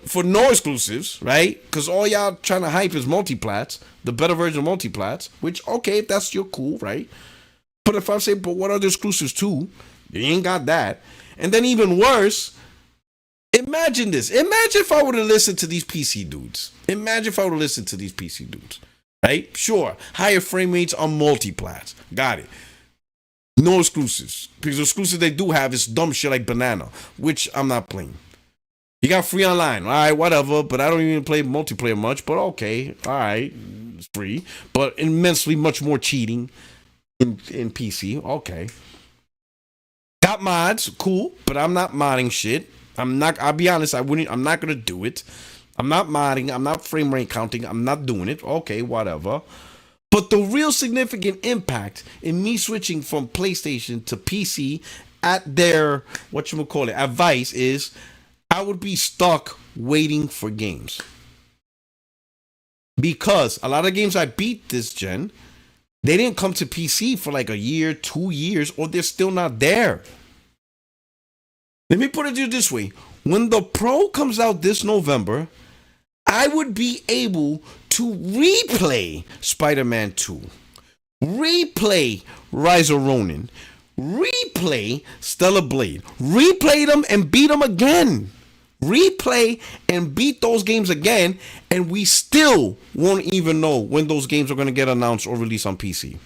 A: for no exclusives, right? Because all y'all trying to hype is multiplats, the better version of multiplats, which, okay, if that's your cool, right? But if I say, but what are the exclusives too? You ain't got that. And then even worse, imagine this. Imagine if I were to listen to these PC dudes. Right? Sure, higher frame rates on multiplats. Got it. No exclusives. Because the exclusives they do have is dumb shit like Banana, which I'm not playing. You got free online, all right, whatever, but I don't even play multiplayer much, but okay, all right, it's free, but immensely much more cheating in PC, okay. Got mods, cool, but I'm not modding shit. I'll be honest, I'm not gonna do it. I'm not modding, I'm not frame rate counting, I'm not doing it, okay, whatever. But the real significant impact in me switching from PlayStation to PC at their, advice is, I would be stuck waiting for games. Because a lot of games I beat this gen, they didn't come to PC for like a year, 2 years, or they're still not there. Let me put it this way. When the Pro comes out this November, I would be able to replay Spider-Man 2, replay Rise of Ronin, replay Stellar Blade, replay them and beat them again. Replay and beat those games again, and we still won't even know when those games are going to get announced or released on PC.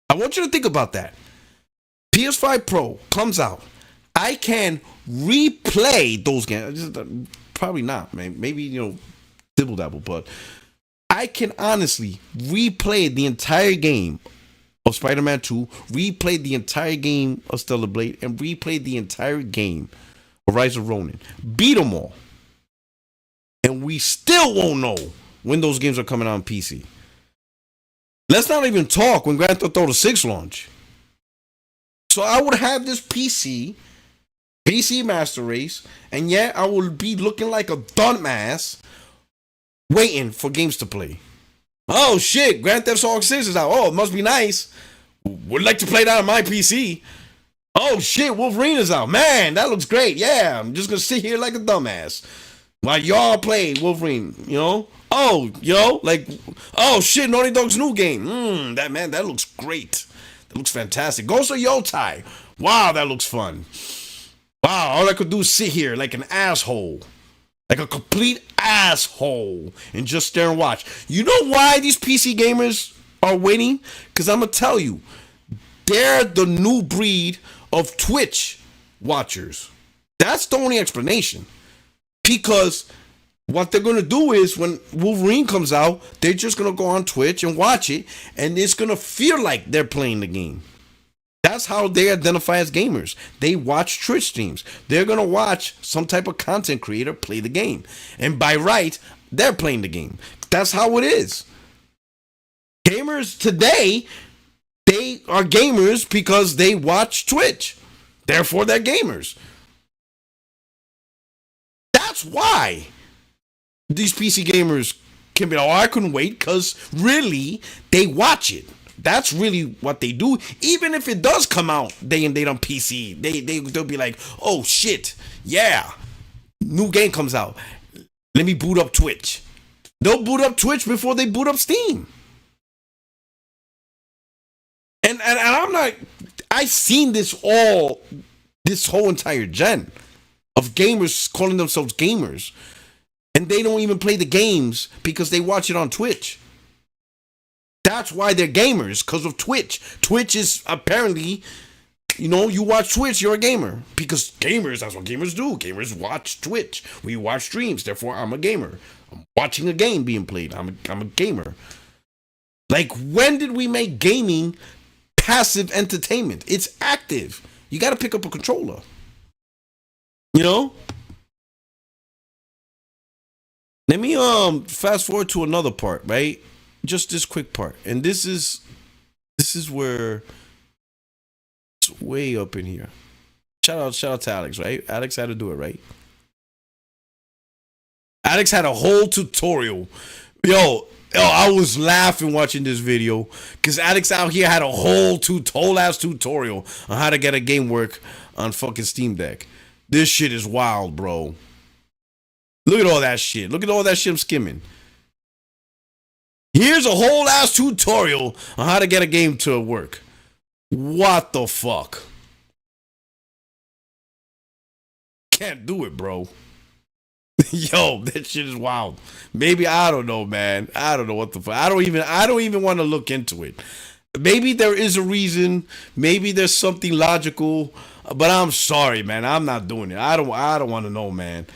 A: I want you to think about that. PS5 Pro comes out. I can replay those games. Probably not, man. Maybe, dibble dabble, but I can honestly replay the entire game of Spider-Man 2, replay the entire game of Stellar Blade, and replay the entire game Rise of Ronin, beat them all, and we still won't know when those games are coming out on PC. Let's not even talk when Grand Theft Auto 6 launch. So I would have this PC Master Race, and yet I will be looking like a dumbass waiting for games to play. Oh shit, Grand Theft Auto 6 is out. Oh, it must be nice. Would like to play that on my PC. Oh shit, Wolverine is out. Man, that looks great. Yeah, I'm just gonna sit here like a dumbass while y'all play Wolverine, Oh, oh shit, Naughty Dog's new game. That looks great. That looks fantastic. Ghost of Yotai. Wow, that looks fun. Wow, all I could do is sit here like an asshole. Like a complete asshole and just stare and watch. You know why these PC gamers are waiting? Because I'm gonna tell you, they're the new breed of Twitch watchers. That's the only explanation. Because what they're going to do is when Wolverine comes out, they're just going to go on Twitch and watch it, and it's going to feel like they're playing the game. That's how they identify as gamers. They watch Twitch streams. They're going to watch some type of content creator play the game. And by right, they're playing the game. That's how it is. Gamers today, they are gamers because they watch Twitch. Therefore, they're gamers. That's why these PC gamers can be like, oh, I couldn't wait, because really, they watch it. That's really what they do. Even if it does come out day and date on PC, they'll be like, oh shit, yeah, new game comes out. Let me boot up Twitch. They'll boot up Twitch before they boot up Steam. And I'm not, I've seen this whole entire gen of gamers calling themselves gamers. And they don't even play the games because they watch it on Twitch. That's why they're gamers, because of Twitch. Twitch is apparently, you watch Twitch, you're a gamer. Because gamers, that's what gamers do. Gamers watch Twitch. We watch streams, therefore I'm a gamer. I'm watching a game being played. I'm a gamer. Like, when did we make gaming passive entertainment? It's active. You got to pick up a controller. You know? Let me fast forward to another part, right? Just this quick part. And this is where it's way up in here. Shout out to Alex, right? Alex had to do it, right? Alex had a whole tutorial. Yo, I was laughing watching this video because Alex out here had a whole ass tutorial on how to get a game work on fucking Steam Deck. This shit is wild, bro. Look at all that shit. Look at all that shit I'm skimming. Here's a whole ass tutorial on how to get a game to work. What the fuck? Can't do it, bro. Yo, that shit is wild. Maybe, I don't know, man. I don't know what the fuck. I don't even want to look into it. Maybe there is a reason. Maybe there's something logical. But I'm sorry, man. I'm not doing it. I don't want to know, man.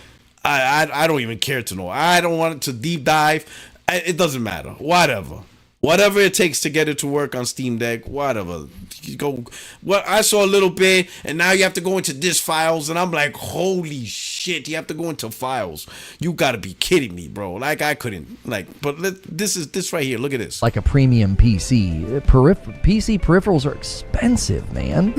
A: I don't even care to know. I don't want it to deep dive. It doesn't matter. Whatever it takes to get it to work on Steam Deck, whatever. You go. Well, I saw a little bit, and now you have to go into disk files, and I'm like, holy shit! You have to go into files. You gotta be kidding me, bro. Like I couldn't. Like, but this right here. Look at this.
M: Like a premium PC. PC peripherals are expensive, man.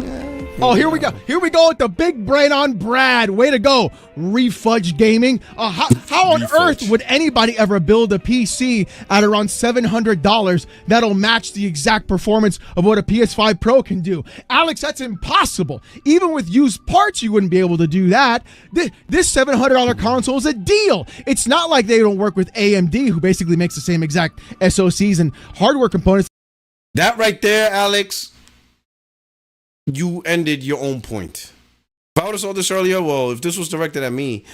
N: Oh, here we go. Here we go with the big brain on Brad. Way to go, Refudge Gaming. How on earth would anybody ever build a PC at around $700 that'll match the exact performance of what a PS5 Pro can do? Alex, that's impossible. Even with used parts, you wouldn't be able to do that. This $700 console is a deal. It's not like they don't work with AMD, who basically makes the same exact SoCs and hardware components.
A: That right there, Alex, you ended your own point. If I would have saw this earlier, well, if this was directed at me,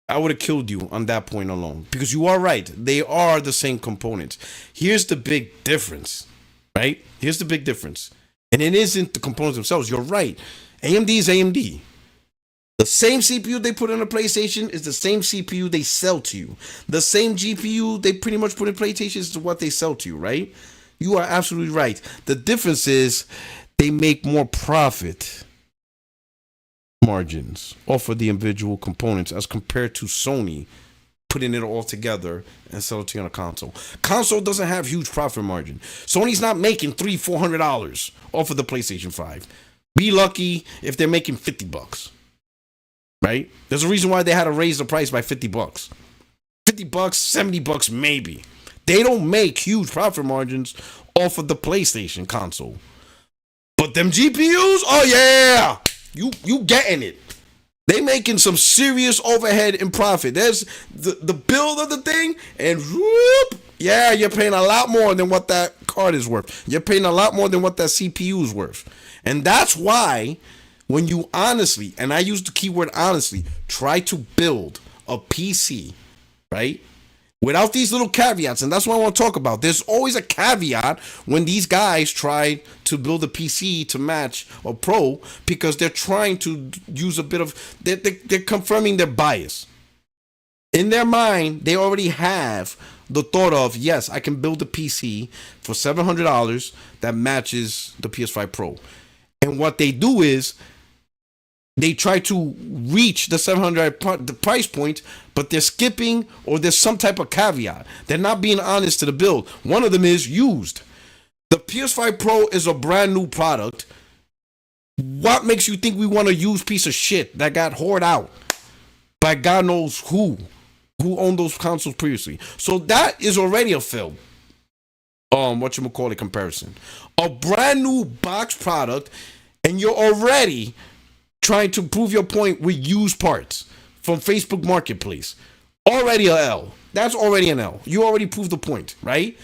A: I would have killed you on that point alone. Because you are right. They are the same components. Here's the big difference, right? Here's the big difference. And it isn't the components themselves. You're right. AMD is AMD. The same CPU they put in a PlayStation is the same CPU they sell to you. The same GPU they pretty much put in PlayStation is what they sell to you, right? You are absolutely right. The difference is they make more profit margins off of the individual components as compared to Sony putting it all together and sell it to you on a console. Console doesn't have huge profit margin. Sony's not making $300-$400 off of the PlayStation 5. Be lucky if they're making $50. Right? There's a reason why they had to raise the price by $50. $50, $70 maybe. They don't make huge profit margins off of the PlayStation console. But them GPUs, oh yeah, you getting it. They making some serious overhead and profit. There's the build of the thing, and whoop, yeah, you're paying a lot more than what that card is worth. You're paying a lot more than what that CPU is worth. And that's why when you honestly, and I use the keyword honestly, try to build a PC, right? Without these little caveats, and that's what I want to talk about. There's always a caveat when these guys try to build a PC to match a Pro because they're trying to use a bit of, they're confirming their bias. In their mind, they already have the thought of, yes, I can build a PC for $700 that matches the PS5 Pro. And what they do is, they try to reach the $700 the price point, but they're skipping or there's some type of caveat. They're not being honest to the build. One of them is used. The PS5 Pro is a brand new product. What makes you think we want a used piece of shit that got hoarded out by God knows who owned those consoles previously? So that is already a failed comparison. A brand new box product, and you're already trying to prove your point with used parts from Facebook Marketplace. Already an L. That's already an L. You already proved the point, right?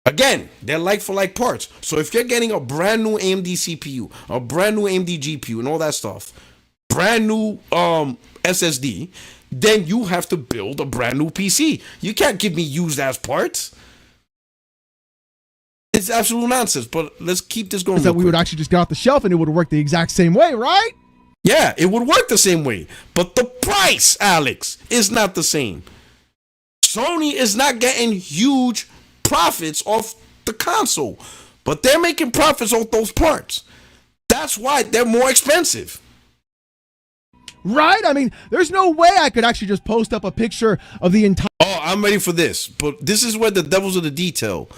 A: Again, they're like for like parts. So if you're getting a brand new AMD CPU, a brand new AMD GPU and all that stuff, brand new SSD, then you have to build a brand new PC. You can't give me used as parts. It's absolute nonsense, but let's keep this going.
N: That we would actually just get off the shelf and it would work the exact same way, right?
A: Yeah, it would work the same way. But the price, Alex, is not the same. Sony is not getting huge profits off the console, but they're making profits off those parts. That's why they're more expensive.
N: right? I mean, there's no way I could actually just post up a picture of the entire
A: I'm ready for this. But this is where the devil's in the detail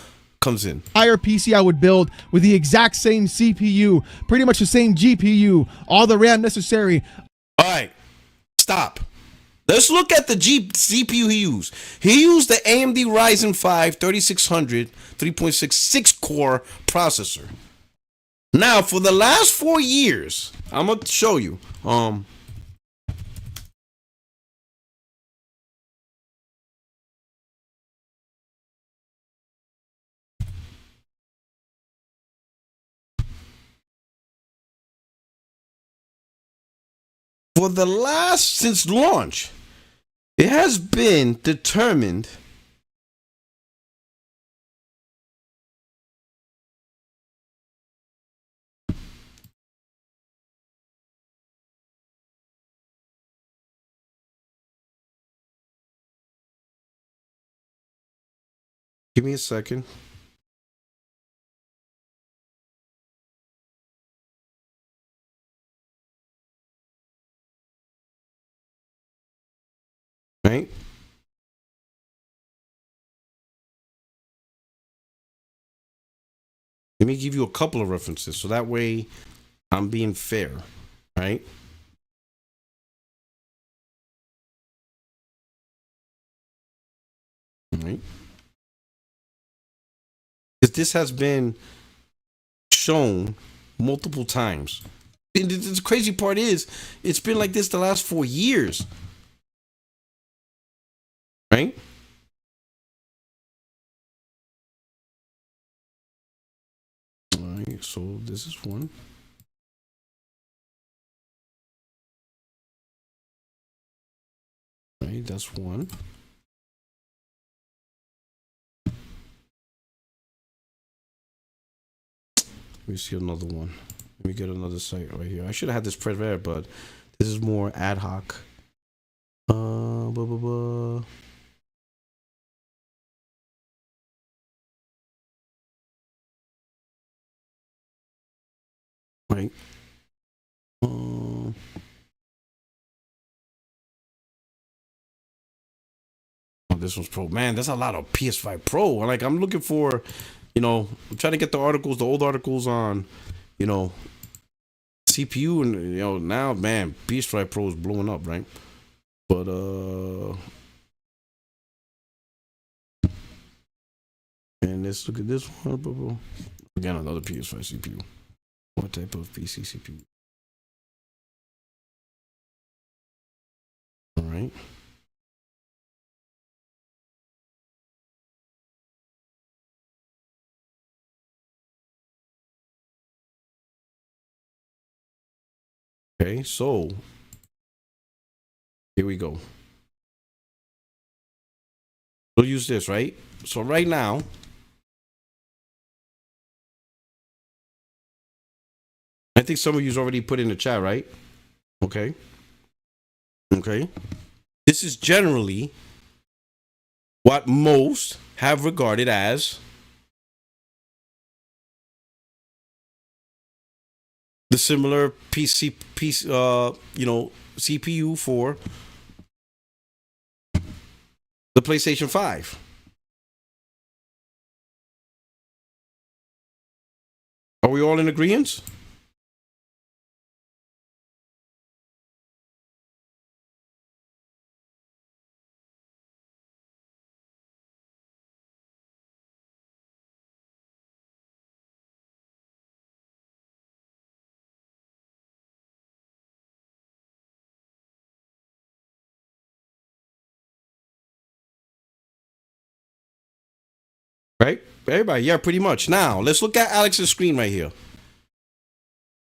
A: comes in.
N: PC I would build with the exact same CPU, pretty much the same GPU, all the RAM necessary.
A: All right, stop. Let's look at the CPU he used. He used the AMD Ryzen 5 3600 3.66 core processor. Now, for the last 4 years, I'm going to show you. For the last, since launch, it has been determined Give me a second. Right? Let me give you a couple of references so that way I'm being fair, right? Right? Because this has been shown multiple times. And the crazy part is, it's been like this the last 4 years. Right? All right, so this is one. All right, that's one. Let me see another one. Let me get another site right here. I should have had this prepared, but this is more ad hoc. Right. Oh, this one's Pro. Man, that's a lot of PS5 Pro. Like, I'm looking for, I'm trying to get the old articles on, CPU, and now, man, PS5 Pro is blowing up, right? But and let's look at this one. Again, another PS5 CPU. What type of PC CPU? All right. Okay, so here we go. We'll use this, right? So right now, I think some of you's already put in the chat, right? Okay. Okay. This is generally what most have regarded as the similar CPU for the PlayStation 5. Are we all in agreement? Right? Everybody, yeah, pretty much. Now, let's look at Alex's screen right here.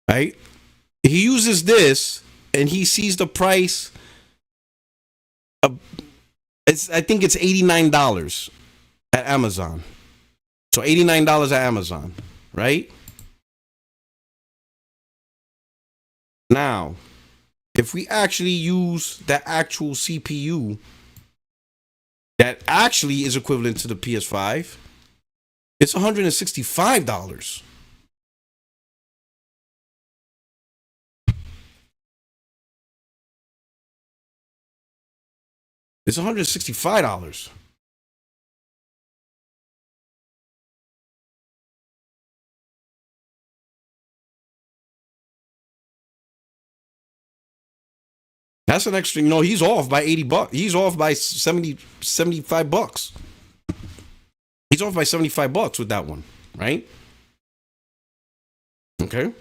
A: Right? He uses this and he sees the price of, I think it's $89 at Amazon. So $89 at Amazon, right? Now, if we actually use the actual CPU that actually is equivalent to the PS5, it's $165. It's $165. That's an extra, he's off by $80. He's off by 75 bucks. He's off by 75 bucks with that one, right? Okay.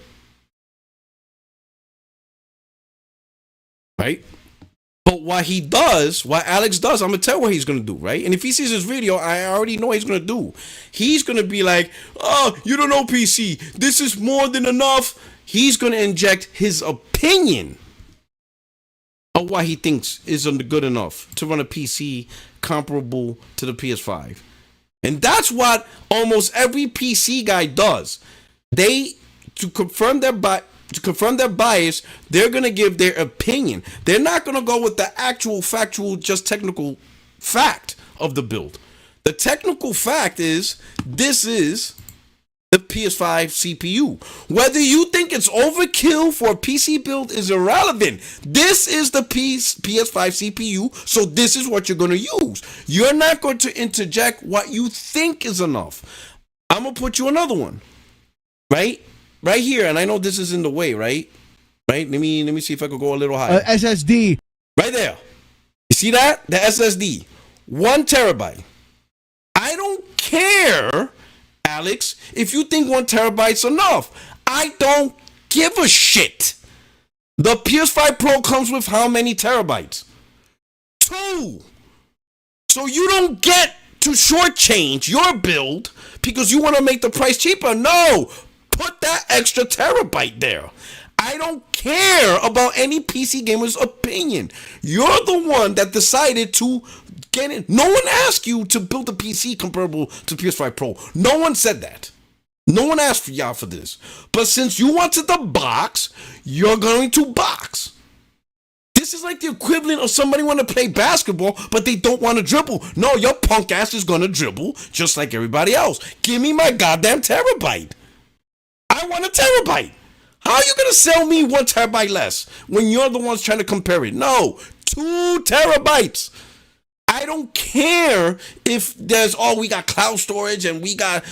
A: Right? But what Alex does, I'm going to tell you what he's going to do, right? And if he sees this video, I already know what he's going to do. He's going to be like, oh, you don't know PC. This is more than enough. He's going to inject his opinion of why he thinks is good enough to run a PC comparable to the PS5. And that's what almost every PC guy does. To confirm their bias, they're going to give their opinion. They're not going to go with the actual factual, just technical fact of the build. The technical fact is this is the PS5 CPU. Whether you think it's overkill for a PC build is irrelevant. This is the PS5 CPU, so this is what you're going to use. You're not going to interject what you think is enough. I'm going to put you another one. Right here, and I know this is in the way, right? Let me see if I could go a little higher.
N: SSD.
A: Right there. You see that? The SSD. 1 terabyte. I don't care, Alex, if you think 1 terabyte's enough. I don't give a shit. The PS5 Pro comes with how many terabytes? 2. So you don't get to shortchange your build because you want to make the price cheaper. No. Put that extra terabyte there. I don't care about any PC gamer's opinion. You're the one that decided to get it. No one asked you to build a PC comparable to PS5 Pro. No one said that. No one asked for y'all for this. But since you wanted the box, you're going to box. This is like the equivalent of somebody want to play basketball, but they don't want to dribble. No, your punk ass is going to dribble just like everybody else. Give me my goddamn terabyte. I want a terabyte. How are you going to sell me 1 terabyte less when you're the ones trying to compare it? No, 2 terabytes. I don't care if there's, we got cloud storage and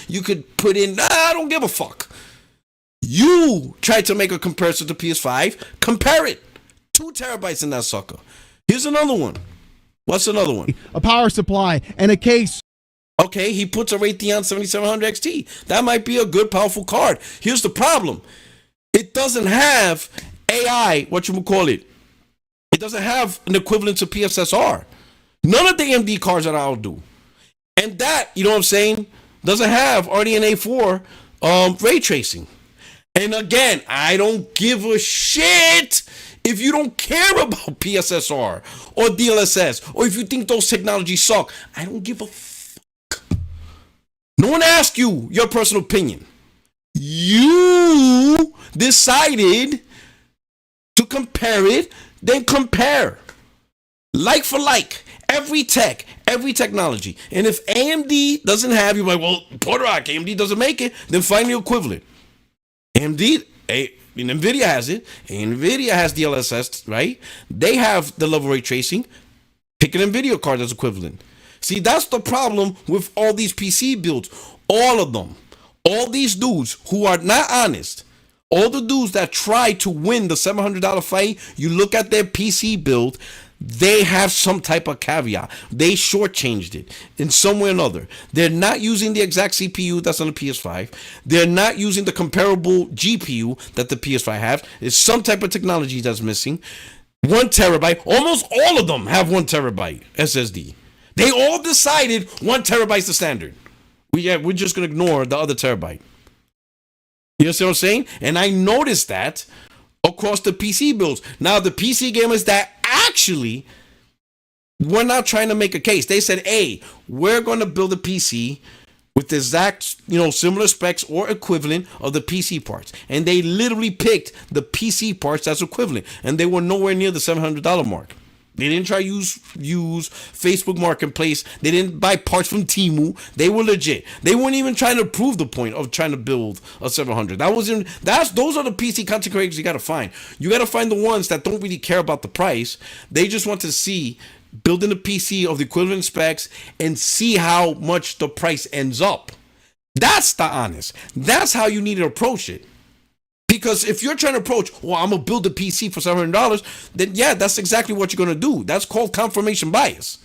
A: you could put in, I don't give a fuck. You tried to make a comparison to PS5, compare it. 2 terabytes in that sucker. Here's another one. What's another one?
N: A power supply and a case.
A: Okay, he puts a Raytheon 7700 XT. That might be a good, powerful card. Here's the problem. It doesn't have AI, it doesn't have an equivalent to PSSR. None of the AMD cards that I'll do. And that, you know what I'm saying, doesn't have RDNA 4 ray tracing. And again, I don't give a shit if you don't care about PSSR or DLSS or if you think those technologies suck. I don't give a fuck. No one asked you your personal opinion. You decided to compare it, then compare. Like for like. Every technology. And if AMD doesn't have, you're like, well, Puerto Rico, AMD doesn't make it, then find the equivalent. NVIDIA has it. NVIDIA has DLSS, right? They have the level ray tracing. Pick an NVIDIA card that's equivalent. See, that's the problem with all these PC builds. All of them. All these dudes who are not honest. All the dudes that try to win the $700 fight, you look at their PC build, they have some type of caveat. They shortchanged it in some way or another. They're not using the exact CPU that's on the PS5. They're not using the comparable GPU that the PS5 has. It's some type of technology that's missing. 1 terabyte. Almost all of them have 1 terabyte SSD. They all decided 1 terabyte is the standard. We're just going to ignore the other terabyte. You understand what I'm saying? And I noticed that across the PC builds. Now, the PC gamers that actually were not trying to make a case. They said, hey, we're going to build a PC with the exact, similar specs or equivalent of the PC parts. And they literally picked the PC parts that's equivalent. And they were nowhere near the $700 mark. They didn't try to use Facebook Marketplace. They didn't buy parts from Temu. They were legit. They weren't even trying to prove the point of trying to build a 700. Those are the PC content creators you got to find. You got to find the ones that don't really care about the price. They just want to see building a PC of the equivalent specs, and see how much the price ends up. That's the honest. That's how you need to approach it. Because if you're trying to approach, well, I'm going to build a PC for $700, then yeah, that's exactly what you're going to do. That's called confirmation bias.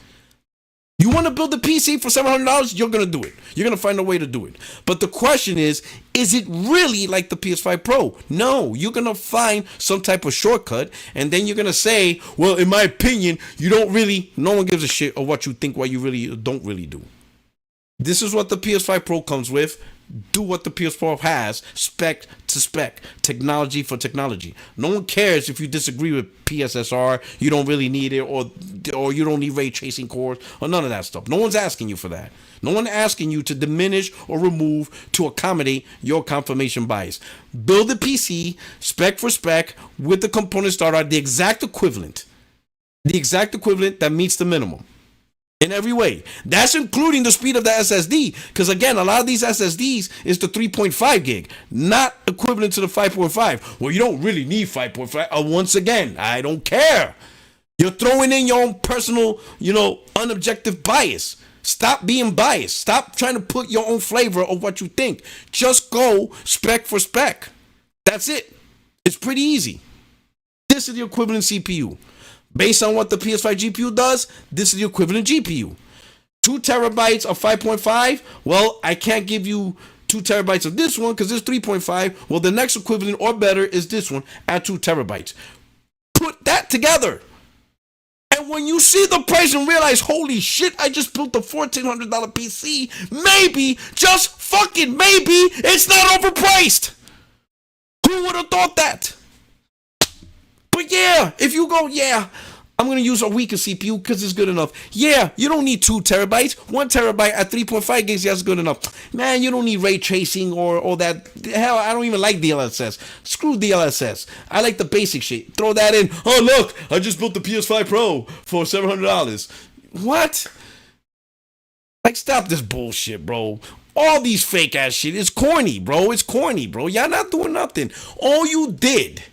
A: You want to build a PC for $700, you're going to do it. You're going to find a way to do it. But the question is it really like the PS5 Pro? No, you're going to find some type of shortcut, and then you're going to say, well, in my opinion, you don't really, no one gives a shit of what you think, what you really don't really do. This is what the PS5 Pro comes with. Do what the PS4 has, spec to spec, technology for technology. No one cares if you disagree with PSSR, you don't really need it, or you don't need ray tracing cores, or none of that stuff. No one's asking you for that. No one's asking you to diminish or remove to accommodate your confirmation bias. Build a PC, spec for spec, with the components that are the exact equivalent. The exact equivalent that meets the minimum. In every way. That's including the speed of the SSD. Because again, a lot of these SSDs is the 3.5 gig, not equivalent to the 5.5. Well, you don't really need 5.5. Once again, I don't care. You're throwing in your own personal, unobjective bias. Stop being biased. Stop trying to put your own flavor of what you think. Just go spec for spec. That's it. It's pretty easy. This is the equivalent CPU. Based on what the PS5 GPU does, this is the equivalent GPU. 2 terabytes of 5.5. Well, I can't give you 2 terabytes of this one because it's 3.5. Well, the next equivalent or better is this one at 2 terabytes. Put that together. And when you see the price and realize, holy shit, I just built a $1,400 PC, maybe, just fucking maybe, it's not overpriced. Who would have thought that? But yeah, if you go, I'm going to use a weaker CPU because it's good enough. Yeah, you don't need 2 terabytes. 1 terabyte at 3.5 gigs, that's good enough. Man, you don't need ray tracing or all that. Hell, I don't even like DLSS. Screw DLSS. I like the basic shit. Throw that in. Oh, look, I just built the PS5 Pro for $700. What? Like, stop this bullshit, bro. All these fake ass shit is corny, bro. It's corny, bro. Y'all not doing nothing. All you did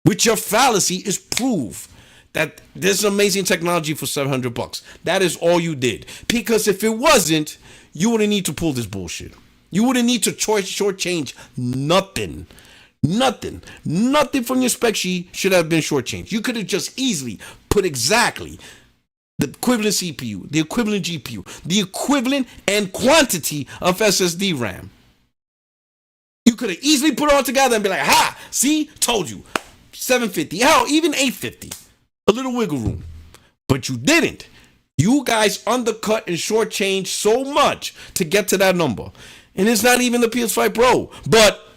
A: with your fallacy is prove that there's amazing technology for $700. That is all you did. Because if it wasn't, you wouldn't need to pull this bullshit. You wouldn't need to shortchange nothing. Nothing from your spec sheet should have been shortchanged. You could have just easily put exactly the equivalent CPU, the equivalent GPU, the equivalent and quantity of SSD RAM. You could have easily put it all together and be like, ha, see, told you. 750, hell, even 850. A little wiggle room. But you didn't. You guys undercut and shortchanged so much to get to that number. And it's not even the PS5 Pro. But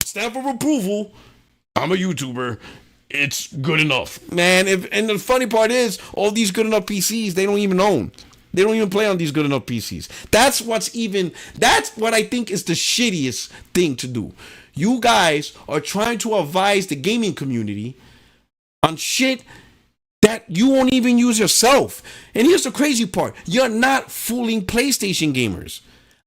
A: stamp of approval, I'm a YouTuber, it's good enough. Man, and the funny part is, all these good enough PCs, they don't even own. They don't even play on these good enough PCs. That's what I think is the shittiest thing to do. You guys are trying to advise the gaming community on shit that you won't even use yourself. And here's the crazy part. You're not fooling PlayStation gamers.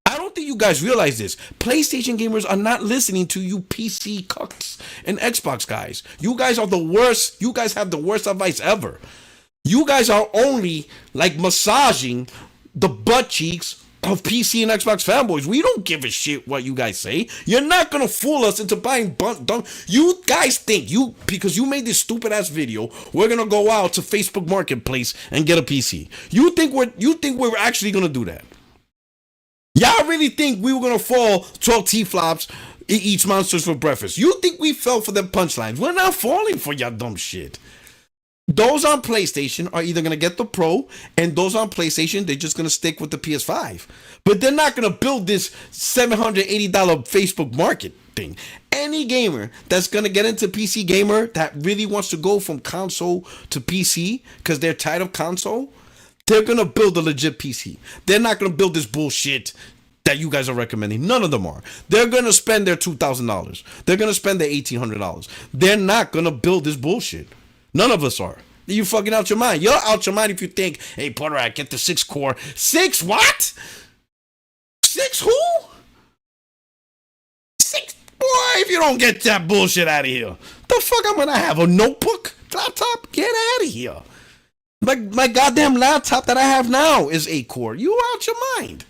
A: I don't think you guys realize this. PlayStation gamers are not listening to you PC cucks and Xbox guys. You guys are the worst. You guys have the worst advice ever. You guys are only like massaging the butt cheeks of PC and Xbox fanboys. We don't give a shit what you guys say. You're not gonna fool us into buying you guys think because you made this stupid ass video, we're gonna go out to Facebook Marketplace and get a PC. You think we're actually gonna do that? Y'all really think we were gonna fall 12 T-flops, eat monsters for breakfast? You think we fell for them punchlines? We're not falling for y'all dumb shit. Those on PlayStation are either going to get the Pro, and those on PlayStation, they're just going to stick with the PS5. But they're not going to build this $780 Facebook Market thing. Any gamer that's going to get into PC gamer that really wants to go from console to PC because they're tired of console, they're going to build a legit PC. They're not going to build this bullshit that you guys are recommending. None of them are. They're going to spend their $2,000. They're going to spend their $1,800. They're not going to build this bullshit. None of us are. You fucking out your mind. You're out your mind if you think, hey, Porter, I get the 6 core. 6 what? 6 who? 6? Boy, if you don't get that bullshit out of here. The fuck I'm going to have? A notebook? Laptop? Get out of here. My goddamn laptop that I have now is 8-core. You out your mind.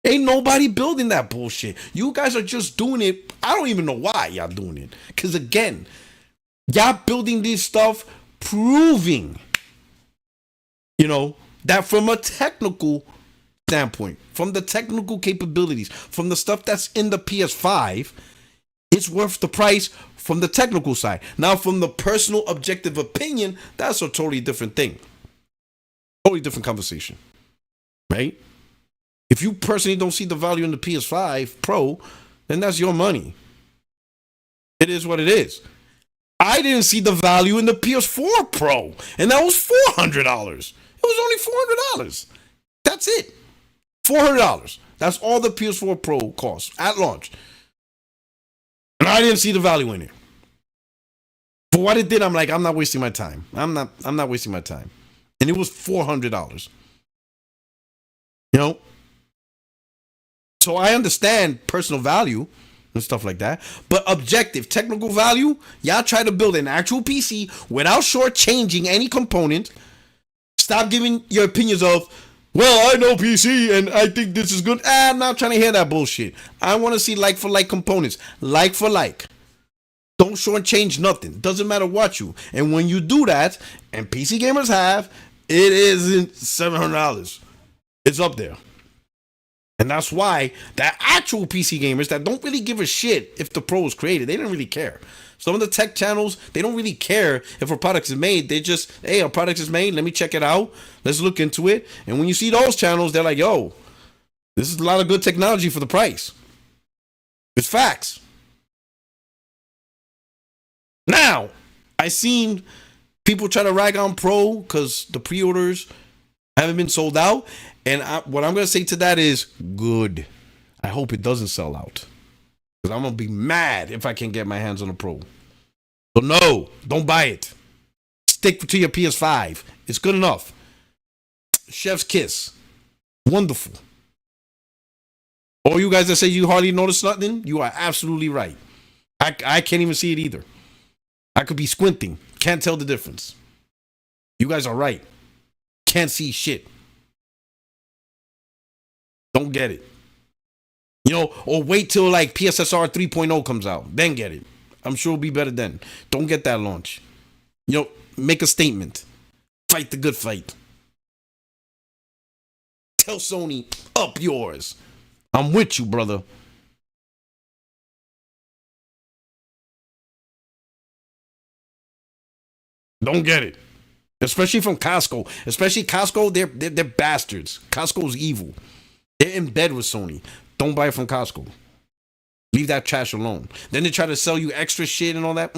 A: Ain't nobody building that bullshit. You guys are just doing it. I don't even know why y'all doing it. Because again, y'all building this stuff proving, that from a technical standpoint, from the technical capabilities, from the stuff that's in the PS5, it's worth the price from the technical side. Now, from the personal objective opinion, that's a totally different thing. Totally different conversation. Right? If you personally don't see the value in the PS5 Pro, then that's your money. It is what it is. I didn't see the value in the PS4 Pro, and that was $400. It was only $400. That's it. $400. That's all the PS4 Pro costs at launch. And I didn't see the value in it. For what it did, I'm like, I'm not wasting my time. I'm not wasting my time. And it was $400. So I understand personal value and stuff like that, but objective technical value, y'all try to build an actual PC without shortchanging any component. Stop giving your opinions of, well, I know PC and I think this is good. I'm not trying to hear that bullshit. I want to see like for like components, like for like. Don't shortchange nothing. Doesn't matter what you. And when you do that, and PC gamers have, it isn't $700. It's up there. And that's why the actual PC gamers that don't really give a shit if the Pro is created, they don't really care. Some of the tech channels, they don't really care if a product is made. They just, hey, a product is made. Let me check it out. Let's look into it. And when you see those channels, they're like, yo, this is a lot of good technology for the price. It's facts. Now, I seen people try to rag on Pro because the pre-orders haven't been sold out. And what I'm going to say to that is, good. I hope it doesn't sell out. Because I'm going to be mad if I can't get my hands on a Pro. So no, don't buy it. Stick to your PS5. It's good enough. Chef's kiss. Wonderful. All you guys that say you hardly notice nothing, you are absolutely right. I can't even see it either. I could be squinting. Can't tell the difference. You guys are right. Can't see shit. Don't get it. Or wait till like PSSR 3.0 comes out. Then get it. I'm sure it'll be better then. Don't get that launch. Make a statement. Fight the good fight. Tell Sony, up yours. I'm with you, brother. Don't get it. Especially from Costco. Especially Costco, they're bastards. Costco's evil. They're in bed with Sony. Don't buy it from Costco. Leave that trash alone. Then they try to sell you extra shit and all that.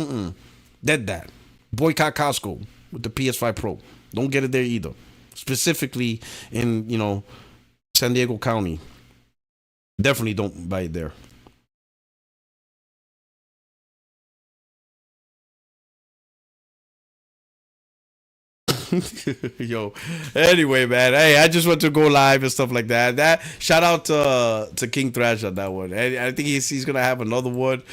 A: Dead that. Boycott Costco with the PS5 Pro. Don't get it there either. Specifically in, San Diego County. Definitely don't buy it there. Yo, anyway, man. Hey, I just want to go live and stuff like that. That shout out to King Thrash on that one. I think he's gonna have another one.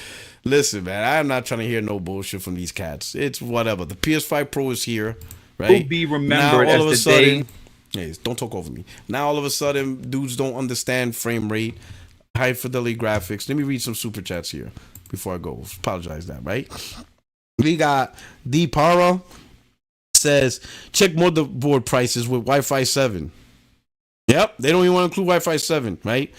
A: Listen, man, I'm not trying to hear no bullshit from these cats. It's whatever. The PS5 Pro is here, right?
J: Will be remembered
A: now, all
J: as
A: of a
J: the
A: sudden,
J: day.
A: hey, don't talk over me. Now all of a sudden, dudes don't understand frame rate, high fidelity graphics. Let me read some super chats here before I go. Apologize that, right? We got D Para. Says check motherboard prices with Wi-Fi 7. Yep, they don't even want to include Wi-Fi 7, right?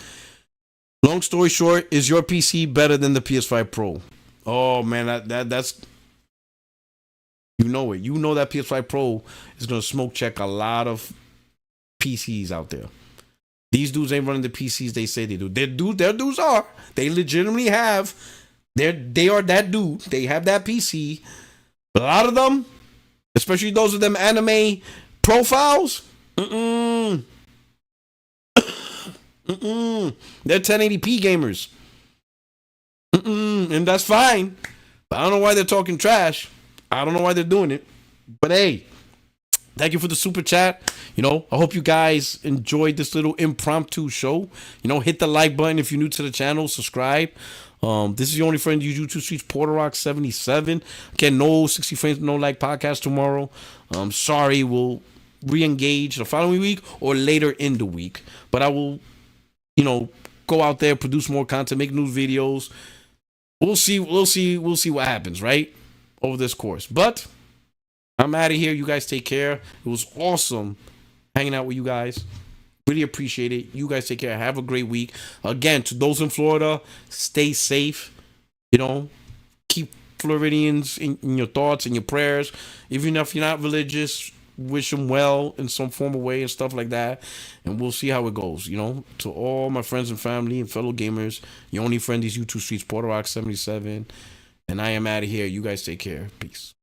A: Long story short, is your PC better than the PS5 Pro? Oh man, that's you know it. You know that PS5 Pro is gonna smoke check a lot of PCs out there. These dudes ain't running the PCs they say they do. Their dudes are. They legitimately have. They are that dude. They have that PC. But a lot of them, especially those of them anime profiles, they're 1080p gamers. And that's fine. But I don't know why they're talking trash. I don't know why they're doing it. But hey, thank you for the super chat. I hope you guys enjoyed this little impromptu show. Hit the like button if you're new to the channel. Subscribe. This is your only friend, YouTube Streets, PorterRock77. Again, no 60 frames, no like podcast tomorrow. Sorry, we'll re-engage the following week or later in the week. But I will, you know, go out there, produce more content, make news videos. We'll see what happens, right? Over this course. But I'm out of here. You guys take care. It was awesome hanging out with you guys. Really appreciate it. You guys take care. Have a great week. Again, to those in Florida, stay safe. You know, keep Floridians in your thoughts and your prayers. Even if you're not religious, wish them well in some form of way and stuff like that. And we'll see how it goes. You know, to all my friends and family and fellow gamers, your only friend is YouTube Streets, Puerto77. And I am out of here. You guys take care. Peace.